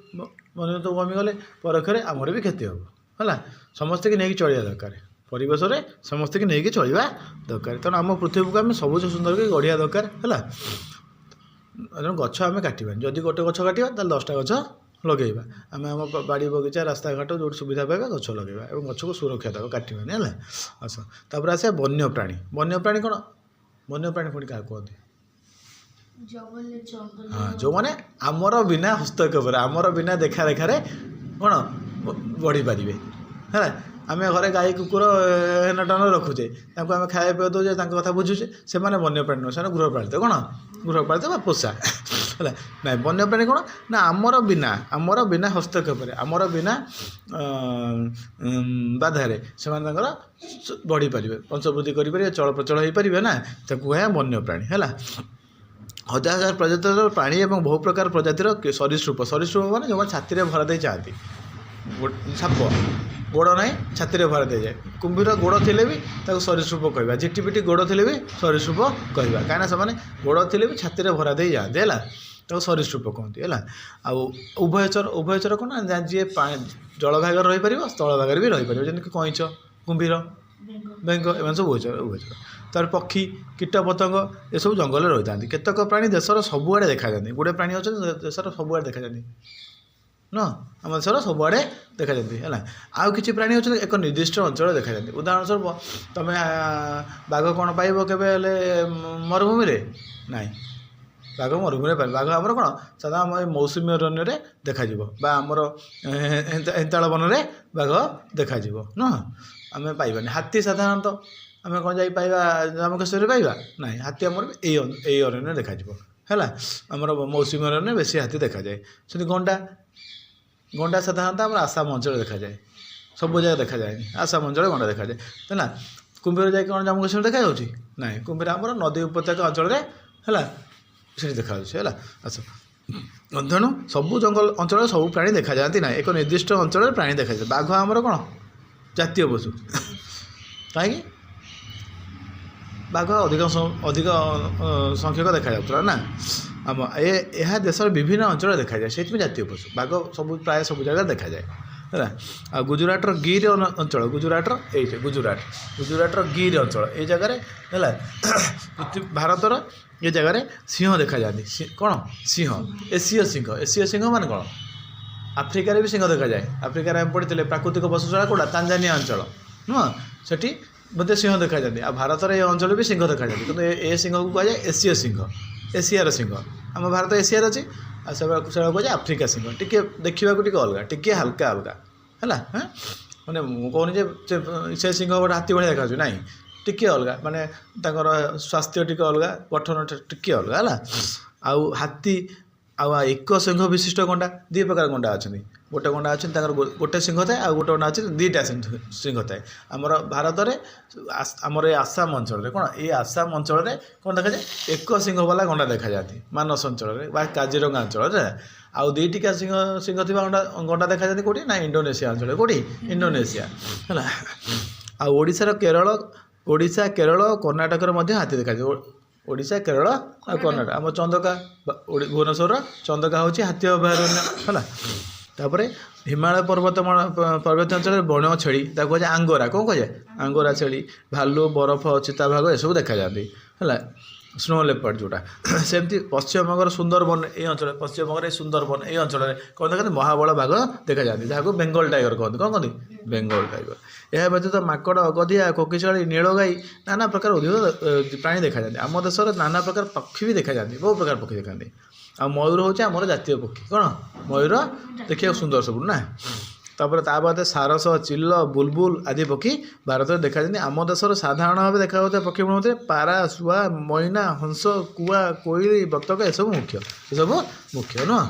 ବନ୍ୟଜନ୍ତୁ କମିଗଲେ ପରୋକ୍ଷରେ ଆମର ବି କ୍ଷତି ହେବ ହେଲା। ସମସ୍ତଙ୍କୁ ନେଇକି ଚଳିବା ଦରକାର, ପରିବେଶରେ ସମସ୍ତଙ୍କୁ ନେଇକି ଚଳିବା ଦରକାର। ତେଣୁ ଆମ ପୃଥିବୀକୁ ଆମେ ସବୁଜ ସୁନ୍ଦର କରି ଗଢ଼ିବା ଦରକାର ହେଲା। ତେଣୁ ଗଛ ଆମେ କାଟିବାନି, ଯଦି ଗୋଟେ ଗଛ କାଟିବା ତାହେଲେ 10ଟା ଗଛ ଲଗାଇବା। ଆମେ ଆମ ବାଡ଼ି ବଗିଚା ରାସ୍ତାଘାଟ ଯେଉଁଠି ସୁବିଧା ପାଇବା ଗଛ ଲଗାଇବା ଏବଂ ଗଛକୁ ସୁରକ୍ଷା ଦେବା, କାଟିବାନି ହେଲା। ଆସ ତାପରେ ଆସିବା ବନ୍ୟପ୍ରାଣୀ। ବନ୍ୟପ୍ରାଣୀ କ'ଣ? ବନ୍ୟପ୍ରାଣୀ ପୁଣି କାହାକୁ କୁହନ୍ତି? ହଁ, ଯେଉଁମାନେ ଆମର ବିନା ହସ୍ତକ୍ଷେପରେ ଆମର ବିନା ଦେଖାରେଖାରେ କ'ଣ ବଢ଼ିପାରିବେ ହେଲା। ଆମେ ଘରେ ଗାଈ କୁକୁର ହେନଟନ ରଖୁଛେ, ତାଙ୍କୁ ଆମେ ଖାଇବା ପିଇବା ଦେଉଛେ, ତାଙ୍କ କଥା ବୁଝୁଛେ, ସେମାନେ ବନ୍ୟପ୍ରାଣୀ ନୁହେଁ, ସେମାନେ ଗୃହପାଳିତ। କ'ଣ? ଗୃହପାଳିତ ବା ପୋଷା ହେଲା। ନାଇଁ, ବନ୍ୟପ୍ରାଣୀ କ'ଣ ନା ଆମର ବିନା ହସ୍ତକ୍ଷେପରେ ଆମର ବିନା ବାଧାରେ ସେମାନେ ତାଙ୍କର ବଢ଼ିପାରିବେ, ବଂଶବୃଦ୍ଧି କରିପାରିବେ, ଚଳପ୍ରଚଳ ହୋଇପାରିବେ ନା, ତାକୁ କୁହାଯାଏ ବନ୍ୟପ୍ରାଣୀ ହେଲା। ହଜାର ହଜାର ପ୍ରଜାତିର ପ୍ରାଣୀ ଏବଂ ବହୁ ପ୍ରକାର ପ୍ରଜାତିର ସରୀସୃପ ମାନେ ଯେଉଁମାନେ ଛାତିରେ ଭରା ଦେଇ ଯାଆନ୍ତି। ସାପ ଗୋଡ଼ ନାହିଁ, ଛାତିରେ ଭରା ଦେଇଯାଏ। କୁମ୍ଭୀର ଗୋଡ଼ ଥିଲେ ବି ତାକୁ ସରୀସୃପ କହିବା, ଝିଟିପିଟି ଗୋଡ଼ ଥିଲେ ବି ସରୀସୃପ କହିବା, କାହିଁକିନା ସେମାନେ ଗୋଡ଼ ଥିଲେ ବି ଛାତିରେ ଭରା ଦେଇ ଯାଆନ୍ତି ହେଲା, ତାକୁ ସରୀସୃପ କହନ୍ତି ହେଲା। ଆଉ ଉଭୟଚର କ'ଣ ନା ଯିଏ ଜଳ ଭାଗରେ ରହିପାରିବ, ସ୍ଥଳ ଭାଗରେ ବି ରହିପାରିବ, ଯେମିତିକି କଇଁଛ, କୁମ୍ଭୀର, ବେଙ୍ଗ, ଏମାନେ ସବୁ ଉଭୟଚର। ତାପରେ ପକ୍ଷୀ, କୀଟ ପତଙ୍ଗ ଏସବୁ ଜଙ୍ଗଲରେ ରହିଥାନ୍ତି। କେତେକ ପ୍ରାଣୀ ଦେଶର ସବୁଆଡ଼େ ଦେଖାଯାନ୍ତି। ଗୁଡ଼େ ପ୍ରାଣୀ ଅଛନ୍ତି ଦେଶର ସବୁଆଡ଼େ ଦେଖାଯାନ୍ତି ନୁହଁ, ଆମ ଦେଶର ସବୁଆଡ଼େ ଦେଖାଯାନ୍ତି ହେଲା। ଆଉ କିଛି ପ୍ରାଣୀ ଅଛନ୍ତି ଏକ ନିର୍ଦ୍ଦିଷ୍ଟ ଅଞ୍ଚଳରେ ଦେଖାଯାନ୍ତି। ଉଦାହରଣ ସ୍ୱରୂପ ତୁମେ ବାଘ କ'ଣ ପାଇବ କେବେ ହେଲେ ମରୁଭୂମିରେ? ନାହିଁ, ବାଘ ମରୁଭୂମିରେ ପାଇବ। ବାଘ ଆମର କ'ଣ ସାଧାରଣ ଆମ ଏଇ ମୌସୁମୀ ଅରଣ୍ୟରେ ଦେଖାଯିବ ବା ଆମର ହେନ୍ତାଳ ବନରେ ବାଘ ଦେଖାଯିବ ନୁହଁ, ଆମେ ପାଇବାନି। ହାତୀ ସାଧାରଣତଃ ଆମେ କ'ଣ ଯାଇ ପାଇବା ଜାମ୍ମୁକାଶ୍ମୀରରେ ପାଇବା? ନାହିଁ, ହାତୀ ଆମର ଏଇ ଅରଣ୍ୟରେ ଦେଖାଯିବ ହେଲା। ଆମର ମୌସୁମୀ ଅରଣ୍ୟରେ ବେଶୀ ହାତୀ ଦେଖାଯାଏ। ସେମିତି ଗଣ୍ଡା ସାଧାରଣତଃ ଆମର ଆସାମ ଅଞ୍ଚଳରେ ଦେଖାଯାଏ, ସବୁ ଜାଗାରେ ଦେଖାଯାଏନି, ଆସାମ ଅଞ୍ଚଳରେ ଗଣ୍ଡା ଦେଖାଯାଏ ହେଲା। କୁମ୍ଭୀର ଯାଇକି କ'ଣ ଜାମ୍ମୁକାଶ୍ମୀରରେ ଦେଖାଯାଉଛି? ନାହିଁ, କୁମ୍ଭୀର ଆମର ନଦୀ ଉପତ୍ୟକା ଅଞ୍ଚଳରେ ହେଲା, ସେଠି ଦେଖାଯାଉଛି ହେଲା। ଆଚ୍ଛା, ତେଣୁ ସବୁ ଜଙ୍ଗଲ ଅଞ୍ଚଳରେ ସବୁ ପ୍ରାଣୀ ଦେଖାଯାଆନ୍ତି ନାହିଁ, ଏକ ନିର୍ଦ୍ଦିଷ୍ଟ ଅଞ୍ଚଳରେ ପ୍ରାଣୀ ଦେଖାଯାଏ। ବାଘ ଆମର କ'ଣ ଜାତୀୟ ପଶୁ, କାହିଁକି? ବାଘ ଅଧିକ ସଂଖ୍ୟକ ଦେଖାଯାଉଥିଲା ନା। ଏହା ଦେଶର ବିଭିନ୍ନ ଅଞ୍ଚଳରେ ଦେଖାଯାଏ, ସେଇଥିପାଇଁ ଜାତୀୟ ପଶୁ। ବାଘ ପ୍ରାୟ ସବୁ ଜାଗାରେ ଦେଖାଯାଏ ହେଲା। ଆଉ ଗୁଜୁରାଟର ଗିର୍ ଅଞ୍ଚଳ, ଗୁଜୁରାଟର ଗିର୍ ଅଞ୍ଚଳ ଏଇ ଜାଗାରେ ହେଲା, ଭାରତର ଏ ଜାଗାରେ ସିଂହ ଦେଖାଯାଆନ୍ତି। କ'ଣ? ସିଂହ, ଏସୀୟ ସିଂହ ମାନେ କ'ଣ? ଆଫ୍ରିକାରେ ବି ସିଂହ ଦେଖାଯାଏ। ଆଫ୍ରିକାରେ ଆମେ ପଢ଼ିଥିଲେ ପ୍ରାକୃତିକ ପଶୁଶାଳା କେଉଁଟା? ତାଞ୍ଜାନିଆ ଅଞ୍ଚଳ ନୁହଁ, ସେଠି ବୋଧେ ସିଂହ ଦେଖାଯାନ୍ତି। ଆଉ ଭାରତର ଏ ଅଞ୍ଚଳରେ ବି ସିଂହ ଦେଖାଯାନ୍ତି, କିନ୍ତୁ ଏ ସିଂହକୁ କୁହାଯାଏ ଏସୀୟ ସିଂହ, ଏସିଆର ସିଂହ। ଆମ ଭାରତ ଏସିଆର ଅଛି, ଆଉ ସେଗୁଡ଼ାକୁ କୁହାଯାଏ ଆଫ୍ରିକା ସିଂହ। ଟିକେ ଦେଖିବାକୁ ଟିକେ ଅଲଗା, ଟିକେ ହାଲକା ଅଲଗା ହେଲା। ମାନେ ମୁଁ କହୁନି ଯେ ସେ ସିଂହ ଗୋଟେ ହାତୀ ଭଳିଆ ଦେଖାଯାଉଛି, ନାହିଁ, ଟିକେ ଅଲଗା, ମାନେ ତାଙ୍କର ସ୍ୱାସ୍ଥ୍ୟ ଟିକେ ଅଲଗା, ଗଠନ ଟିକେ ଅଲଗା ହେଲା। ଆଉ ହାତୀ ଆଉ ଏକ ସିଂହ ବିଶିଷ୍ଟ ଗଣ୍ଡା, ଦୁଇ ପ୍ରକାର ଗଣ୍ଡା ଅଛନ୍ତି। ଗୋଟେ ଗଣ୍ଡା ଅଛନ୍ତି ତାଙ୍କର ଗୋଟେ ସିଂହ ଥାଏ, ଆଉ ଗୋଟେ ଗଣ୍ଡା ଅଛି ଦୁଇଟା ସିଂହ ଥାଏ। ଆମର ଭାରତରେ ଆମର ଏ ଆସାମ ଅଞ୍ଚଳରେ କ'ଣ, ଏଇ ଆସାମ ଅଞ୍ଚଳରେ କ'ଣ ଦେଖାଯାଏ? ଏକ ସିଂହ ବାଲା ଗଣ୍ଡା ଦେଖାଯାଆନ୍ତି ମାନସ ଅଞ୍ଚଳରେ ବା କାଜିରଙ୍ଗା ଅଞ୍ଚଳରେ। ଆଉ ଦୁଇଟିକା ସିଂହ ଥିବା ଗଣ୍ଡା ଦେଖାଯାଆନ୍ତି କେଉଁଠି ନା ଇଣ୍ଡୋନେସିଆ ଅଞ୍ଚଳରେ। କେଉଁଠି? ଇଣ୍ଡୋନେସିଆ ହେଲା। ଆଉ ଓଡ଼ିଶା, କେରଳ, କର୍ଣ୍ଣାଟକରେ ମଧ୍ୟ ହାତୀ ଦେଖାଯାଏ। ଓଡ଼ିଶା, କେରଳ ଆଉ କର୍ଣ୍ଣାଟକ। ଆମ ଚନ୍ଦକା ଭୁବନେଶ୍ୱରର ଚନ୍ଦକା ହେଉଛି ହାତୀ ଅଭୟାରଣ୍ୟ ହେଲା। ତାପରେ ହିମାଳୟ ପର୍ବତାଞ୍ଚଳରେ ବଣ ଛେଳି, ତାକୁ କୁହାଯାଏ ଆଙ୍ଗୋରା। କ'ଣ କୁହାଯାଏ? ଆଙ୍ଗୋରା ଛେଳି, ଭାଲୁ, ବରଫ ଚିତାବାଘ ଏସବୁ ଦେଖାଯାଆନ୍ତି ହେଲା, ସ୍ନୋ ଲେପର୍ଡ ଯେଉଁଟା। ସେମିତି ପଶ୍ଚିମବଙ୍ଗର ସୁନ୍ଦରବନ ଏଇ ଅଞ୍ଚଳରେ, ଏଇ ଅଞ୍ଚଳରେ କ'ଣ ଦେଖାଯାନ୍ତି? ମହାବଳ ବାଘ ଦେଖାଯାଆନ୍ତି, ଯାହାକୁ ବେଙ୍ଗଲ ଟାଇଗର କହନ୍ତି। କ'ଣ କହନ୍ତି? ବେଙ୍ଗଲ ଟାଇଗର। ଏହା ବ୍ୟତୀତ ମାଙ୍କଡ଼, ଗଧିଆ, କୋକିଶିଆଳି, ନୀଳଗାଈ, ନାନା ପ୍ରକାର ଉଦ୍ଭିଦ ପ୍ରାଣୀ ଦେଖାଯାଆନ୍ତି। ଆମ ଦେଶରେ ନାନା ପ୍ରକାର ପକ୍ଷୀ ବି ଦେଖାଯାଆନ୍ତି, ବହୁ ପ୍ରକାର ପକ୍ଷୀ ଦେଖାନ୍ତି। ଆଉ ମୟୂର ହେଉଛି ଆମର ଜାତୀୟ ପକ୍ଷୀ। କ'ଣ? ମୟୂର ଦେଖିବାକୁ ସୁନ୍ଦର ସବୁ ନା। ତାପରେ ତା ବାଦେ ସାରସ, ଚିଲ, ବୁଲବୁଲ ଆଦି ପକ୍ଷୀ ଭାରତରେ ଦେଖାଯାନ୍ତି। ଆମ ଦେଶର ସାଧାରଣ ଭାବେ ଦେଖାଯାଉଥିବା ପକ୍ଷୀ ମଧ୍ୟରେ ପାରା, ଶୁଆ, ମଇନା, ହଂସ, କୁଆ, କୋଇଲି, ବତକ ଏସବୁ ମୁଖ୍ୟ ନୁହଁ।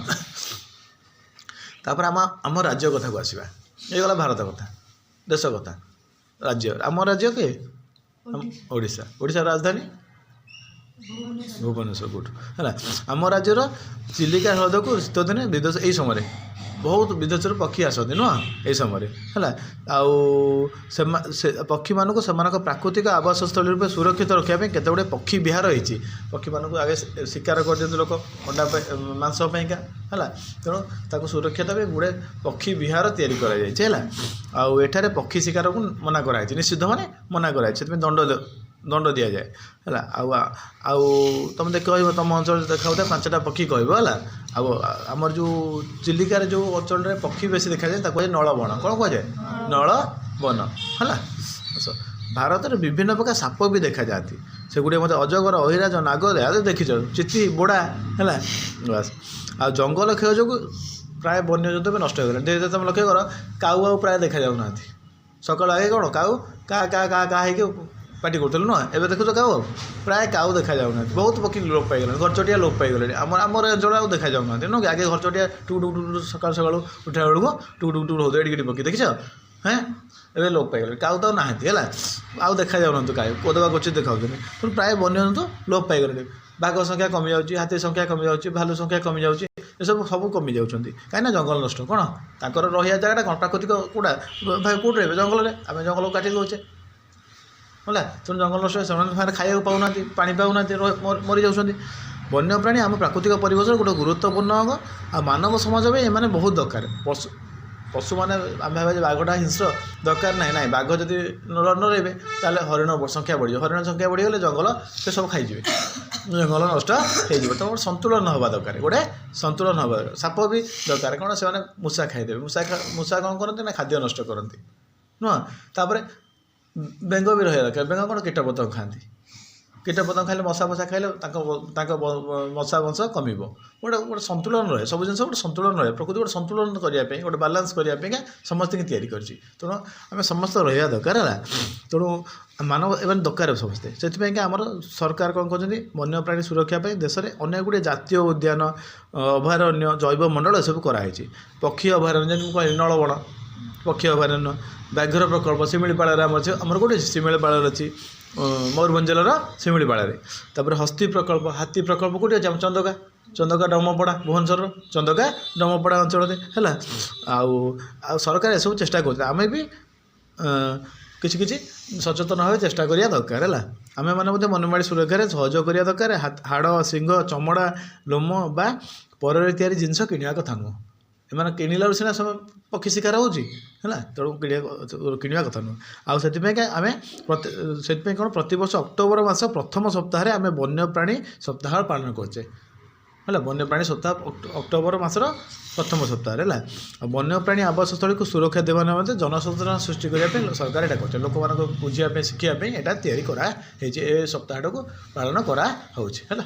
ତାପରେ ଆମ ରାଜ୍ୟ କଥାକୁ ଆସିବା। ହେଇଗଲା ଭାରତ କଥା, ଦେଶ କଥା। ରାଜ୍ୟ, ଆମ ରାଜ୍ୟ କିଏ? ଓଡ଼ିଶା। ଓଡ଼ିଶାର ରାଜଧାନୀ ଭୁବନେଶ୍ୱର କୋଉଠୁ ହେଲା। ଆମ ରାଜ୍ୟର ଚିଲିକା ହ୍ରଦକୁ ଶୀତଦିନେ ବିଦେଶ ଏଇ ସମୟରେ ବହୁତ ବିଦେଶରୁ ପକ୍ଷୀ ଆସନ୍ତି ନୁହଁ ଏଇ ସମୟରେ ହେଲା। ଆଉ ସେ ପକ୍ଷୀମାନଙ୍କୁ ସେମାନଙ୍କ ପ୍ରାକୃତିକ ଆବାସସ୍ଥଳୀ ରୂପେ ସୁରକ୍ଷିତ ରଖିବା ପାଇଁ କେତେ ଗୁଡ଼ିଏ ପକ୍ଷୀ ବିହାର ହେଇଛି। ପକ୍ଷୀମାନଙ୍କୁ ଆଗେ ଶିକାର କରିଦିଅନ୍ତି ଲୋକ ଅଣ୍ଡା ପାଇଁ, ମାଂସ ପାଇଁକା ହେଲା। ତେଣୁ ତାକୁ ସୁରକ୍ଷିତ ପାଇଁ ଗୁଡ଼େ ପକ୍ଷୀ ବିହାର ତିଆରି କରାଯାଇଛି ହେଲା। ଆଉ ଏଠାରେ ପକ୍ଷୀ ଶିକାରକୁ ମନା କରାଯାଇଛି, ନିଷିଦ୍ଧ ମାନେ ମନା କରାଯାଇଛି। ସେଥିପାଇଁ ଦଣ୍ଡ ଦିଆଯାଏ ହେଲା। ଆଉ ତୁମେ କହିବ ତୁମ ଅଞ୍ଚଳରେ ଦେଖାଉଥିବା 5ଟା ପକ୍ଷୀ କହିବ ହେଲା। ଆଉ ଆମର ଯେଉଁ ଚିଲିକାରେ ଯେଉଁ ଅଞ୍ଚଳରେ ପକ୍ଷୀ ବେଶୀ ଦେଖାଯାଏ ତାକୁ କୁହାଯାଏ ନଳବଣ। କ'ଣ କୁହାଯାଏ? ନଳବନ ହେଲା। ଭାରତରେ ବିଭିନ୍ନ ପ୍ରକାର ସାପ ବି ଦେଖାଯାଆନ୍ତି। ସେଗୁଡ଼ିକ ମଧ୍ୟ ଅଜଗର, ଅହିରାଜ, ନାଗ ଦେଖିଛ, ଚିତି, ବୋଡ଼ା ହେଲା। ବାସ୍। ଆଉ ଜଙ୍ଗଲ କ୍ଷୟ ଯୋଗୁଁ ପ୍ରାୟ ବନ୍ୟଜନ୍ତୁ ଏବେ ନଷ୍ଟ ହୋଇଗଲାଣି। ଧୀରେ ଧୀରେ ତୁମେ ଲକ୍ଷ୍ୟ କର, କାଉ ଆଉ ପ୍ରାୟ ଦେଖାଯାଉନାହାନ୍ତି। ସକାଳୁ ଆଗେ କ'ଣ କାଉ କା ହେଇକି ପାଟି କରୁଥିଲେ ନୁହଁ, ଏବେ ଦେଖୁଛ କାଉ ଆଉ ପ୍ରାୟ କାଉ ଦେଖାଯାଉନାହାନ୍ତି। ବହୁତ ପକ୍ଷୀ ଲୋପ ପାଇଗଲେଣି, ଘରଚଟିଆ ଲୋପ ପାଇଗଲେଣି। ଆମର ଅଞ୍ଚଳ ଆଉ ଦେଖାଯାଉନାହାନ୍ତି ନୁହଁ କି? ଆଗେ ଘରଚଟିଆ ଟୁକୁ ସକାଳୁ ଉଠିଲା ବେଳକୁ ଟୁକୁ ହଉଥିବ, ଏଡ଼ିକି ପକ୍ଷୀ ଦେଖିଛ? ଏବେ ଲୋପ ପାଇଗଲେଣି। କାଉ ତ ନାହାନ୍ତି ହେଲା, ଆଉ ଦେଖାଯାଉନାହାନ୍ତି। କାଉ କୋଦବା କ୍ୱଚିତ୍ ଦେଖାଉଛନ୍ତି। ତେଣୁ ପ୍ରାୟ ବନ୍ୟଜନ୍ତୁ ଲୋପ ପାଇଗଲେଣି। ବାଘ ସଂଖ୍ୟା କମିଯାଉଛି, ହାତୀ ସଂଖ୍ୟା କମିଯାଉଛି, ଭାଲୁ ସଂଖ୍ୟା କମିଯାଉଛି। ସବୁ କମିଯାଉଛନ୍ତି। କାହିଁକିନା ଜଙ୍ଗଲ ନଷ୍ଟ। କ'ଣ ତାଙ୍କର ରହିବା ଜାଗାଟା କ'ଣ ପ୍ରାକୃତିକ କେଉଁଟା କେଉଁଠି ରହିବେ? ଜଙ୍ଗଲରେ। ଆମେ ଜଙ୍ଗଲକୁ କାଟି ଦେଉଛେ ହେଲା। ତେଣୁ ଜଙ୍ଗଲ ନଷ୍ଟ, ସେମାନେ ଖାଇବାକୁ ପାଉନାହାନ୍ତି, ପାଣି ପାଉନାହାନ୍ତି, ମରିଯାଉଛନ୍ତି। ବନ୍ୟପ୍ରାଣୀ ଆମ ପ୍ରାକୃତିକ ପରିବେଶର ଗୋଟେ ଗୁରୁତ୍ୱପୂର୍ଣ୍ଣ ଅଙ୍ଗ। ଆଉ ମାନବ ସମାଜ ପାଇଁ ଏମାନେ ବହୁତ ଦରକାର। ପଶୁମାନେ ଆମେ ଭାବେ ଯେ ବାଘଟା ହିଂସ୍ର, ଦରକାର ନାହିଁ। ବାଘ ଯଦି ନ ରହିବେ ତାହେଲେ ହରିଣ ସଂଖ୍ୟା ବଢ଼ିଯିବ। ହରିଣ ସଂଖ୍ୟା ବଢ଼ିଗଲେ ଜଙ୍ଗଲ ସେ ସବୁ ଖାଇଯିବେ, ଜଙ୍ଗଲ ନଷ୍ଟ ହେଇଯିବ। ତ ଗୋଟେ ସନ୍ତୁଳନ ହେବା ଦରକାର, ଗୋଟେ ସନ୍ତୁଳନ ହେବା ଦରକାର। ସାପ ବି ଦରକାର, କ'ଣ ସେମାନେ ମୂଷା ଖାଇଦେବେ। ମୂଷା କ'ଣ କରନ୍ତି ନା ଖାଦ୍ୟ ନଷ୍ଟ କରନ୍ତି ନୁହଁ। ତାପରେ ବେଙ୍ଗ ବି ରହିବା ଦରକାର। ବେଙ୍ଗ କ'ଣ କୀଟପତଙ୍ଗ ଖାଆନ୍ତି। କୀଟପତଙ୍ଗ ଖାଇଲେ, ମଶା ଖାଇଲେ ତାଙ୍କ ମଶା ବଂଶ କମିବ। ଗୋଟେ ସନ୍ତୁଳନ ରହେ, ସବୁ ଜିନିଷ ଗୋଟେ ସନ୍ତୁଳନ ରହେ। ପ୍ରକୃତି ଗୋଟେ ସନ୍ତୁଳନ କରିବା ପାଇଁ, ଗୋଟେ ବାଲାନ୍ସ କରିବା ପାଇଁକା ସମସ୍ତଙ୍କୁ ତିଆରି କରିଛି। ତେଣୁ ଆମେ ସମସ୍ତେ ରହିବା ଦରକାର ହେଲା। ତେଣୁ ମାନବ ଏମାନେ ଦରକାର ସମସ୍ତେ। ସେଥିପାଇଁକା ଆମର ସରକାର କ'ଣ କରୁଛନ୍ତି, ବନ୍ୟପ୍ରାଣୀ ସୁରକ୍ଷା ପାଇଁ ଦେଶରେ ଅନେକ ଗୁଡ଼ିଏ ଜାତୀୟ ଉଦ୍ୟାନ, ଅଭୟାରଣ୍ୟ, ଜୈବ ମଣ୍ଡଳ ଏସବୁ କରାହେଇଛି। ପକ୍ଷୀ ଅଭୟାରଣ୍ୟ ଯେମିତି ମୁଁ କହିଲି ନଳବଣ ପକ୍ଷୀ ଅଭୟାରଣ୍ୟ, ବ୍ୟାଘ୍ର ପ୍ରକଳ୍ପ ଶିମିଳିପାଳରେ ଆମର ଗୋଟେ ଶିମିଳିପାଳରେ ଅଛି, ମୟୂରଭଞ୍ଜ ଜିଲ୍ଲାର ଶିମିଳିପାଳରେ। ତାପରେ ହସ୍ତୀ ପ୍ରକଳ୍ପ, ହାତୀ ପ୍ରକଳ୍ପ କେଉଁଠି ଅଛି? ଆମ ଚନ୍ଦକା ଡମପଡ଼ା, ଭୁବନେଶ୍ୱରର ଚନ୍ଦକା ଡମପଡ଼ା ଅଞ୍ଚଳରେ ହେଲା। ଆଉ ସରକାର ଏସବୁ ଚେଷ୍ଟା କରୁଛନ୍ତି। ଆମେ ବି କିଛି ସଚେତନ ଭାବେ ଚେଷ୍ଟା କରିବା ଦରକାର ହେଲା। ଆମେମାନେ ମଧ୍ୟ ବନ୍ୟପ୍ରାଣୀ ସୁରକ୍ଷାରେ ସହଯୋଗ କରିବା ଦରକାର। ହାଡ଼, ଶିଙ୍ଗ, ଚମଡ଼ା, ଲୋମ ବା ପରରେ ତିଆରି ଜିନିଷ କିଣିବା କଥା ନୁହଁ। ଏମାନେ କିଣିଲାରୁ ସିନା ସବୁ ପକ୍ଷୀ ଶିକାର ହେଉଛି ହେଲା। ତେଣୁ କିଣିବା କଥା ନୁହଁ। ଆଉ ସେଥିପାଇଁ କ'ଣ ପ୍ରତିବର୍ଷ ଅକ୍ଟୋବର ମାସ ପ୍ରଥମ ସପ୍ତାହରେ ଆମେ ବନ୍ୟପ୍ରାଣୀ ସପ୍ତାହ ପାଳନ କରୁଛେ ହେଲା। ବନ୍ୟପ୍ରାଣୀ ସପ୍ତାହ ଅକ୍ଟୋବର ମାସର ପ୍ରଥମ ସପ୍ତାହରେ ହେଲା। ଆଉ ବନ୍ୟପ୍ରାଣୀ ଆବାସସ୍ଥଳୀକୁ ସୁରକ୍ଷା ଦେବା ନିମନ୍ତେ ଜନସଚେତନତା ସୃଷ୍ଟି କରିବା ପାଇଁ ସରକାର ଏଇଟା କରୁଛନ୍ତି। ଲୋକମାନଙ୍କୁ ବୁଝିବା ପାଇଁ, ଶିଖିବା ପାଇଁ ଏଇଟା ତିଆରି କରାହେଇଛି। ଏ ସପ୍ତାହଟାକୁ ପାଳନ କରାହେଉଛି ହେଲା।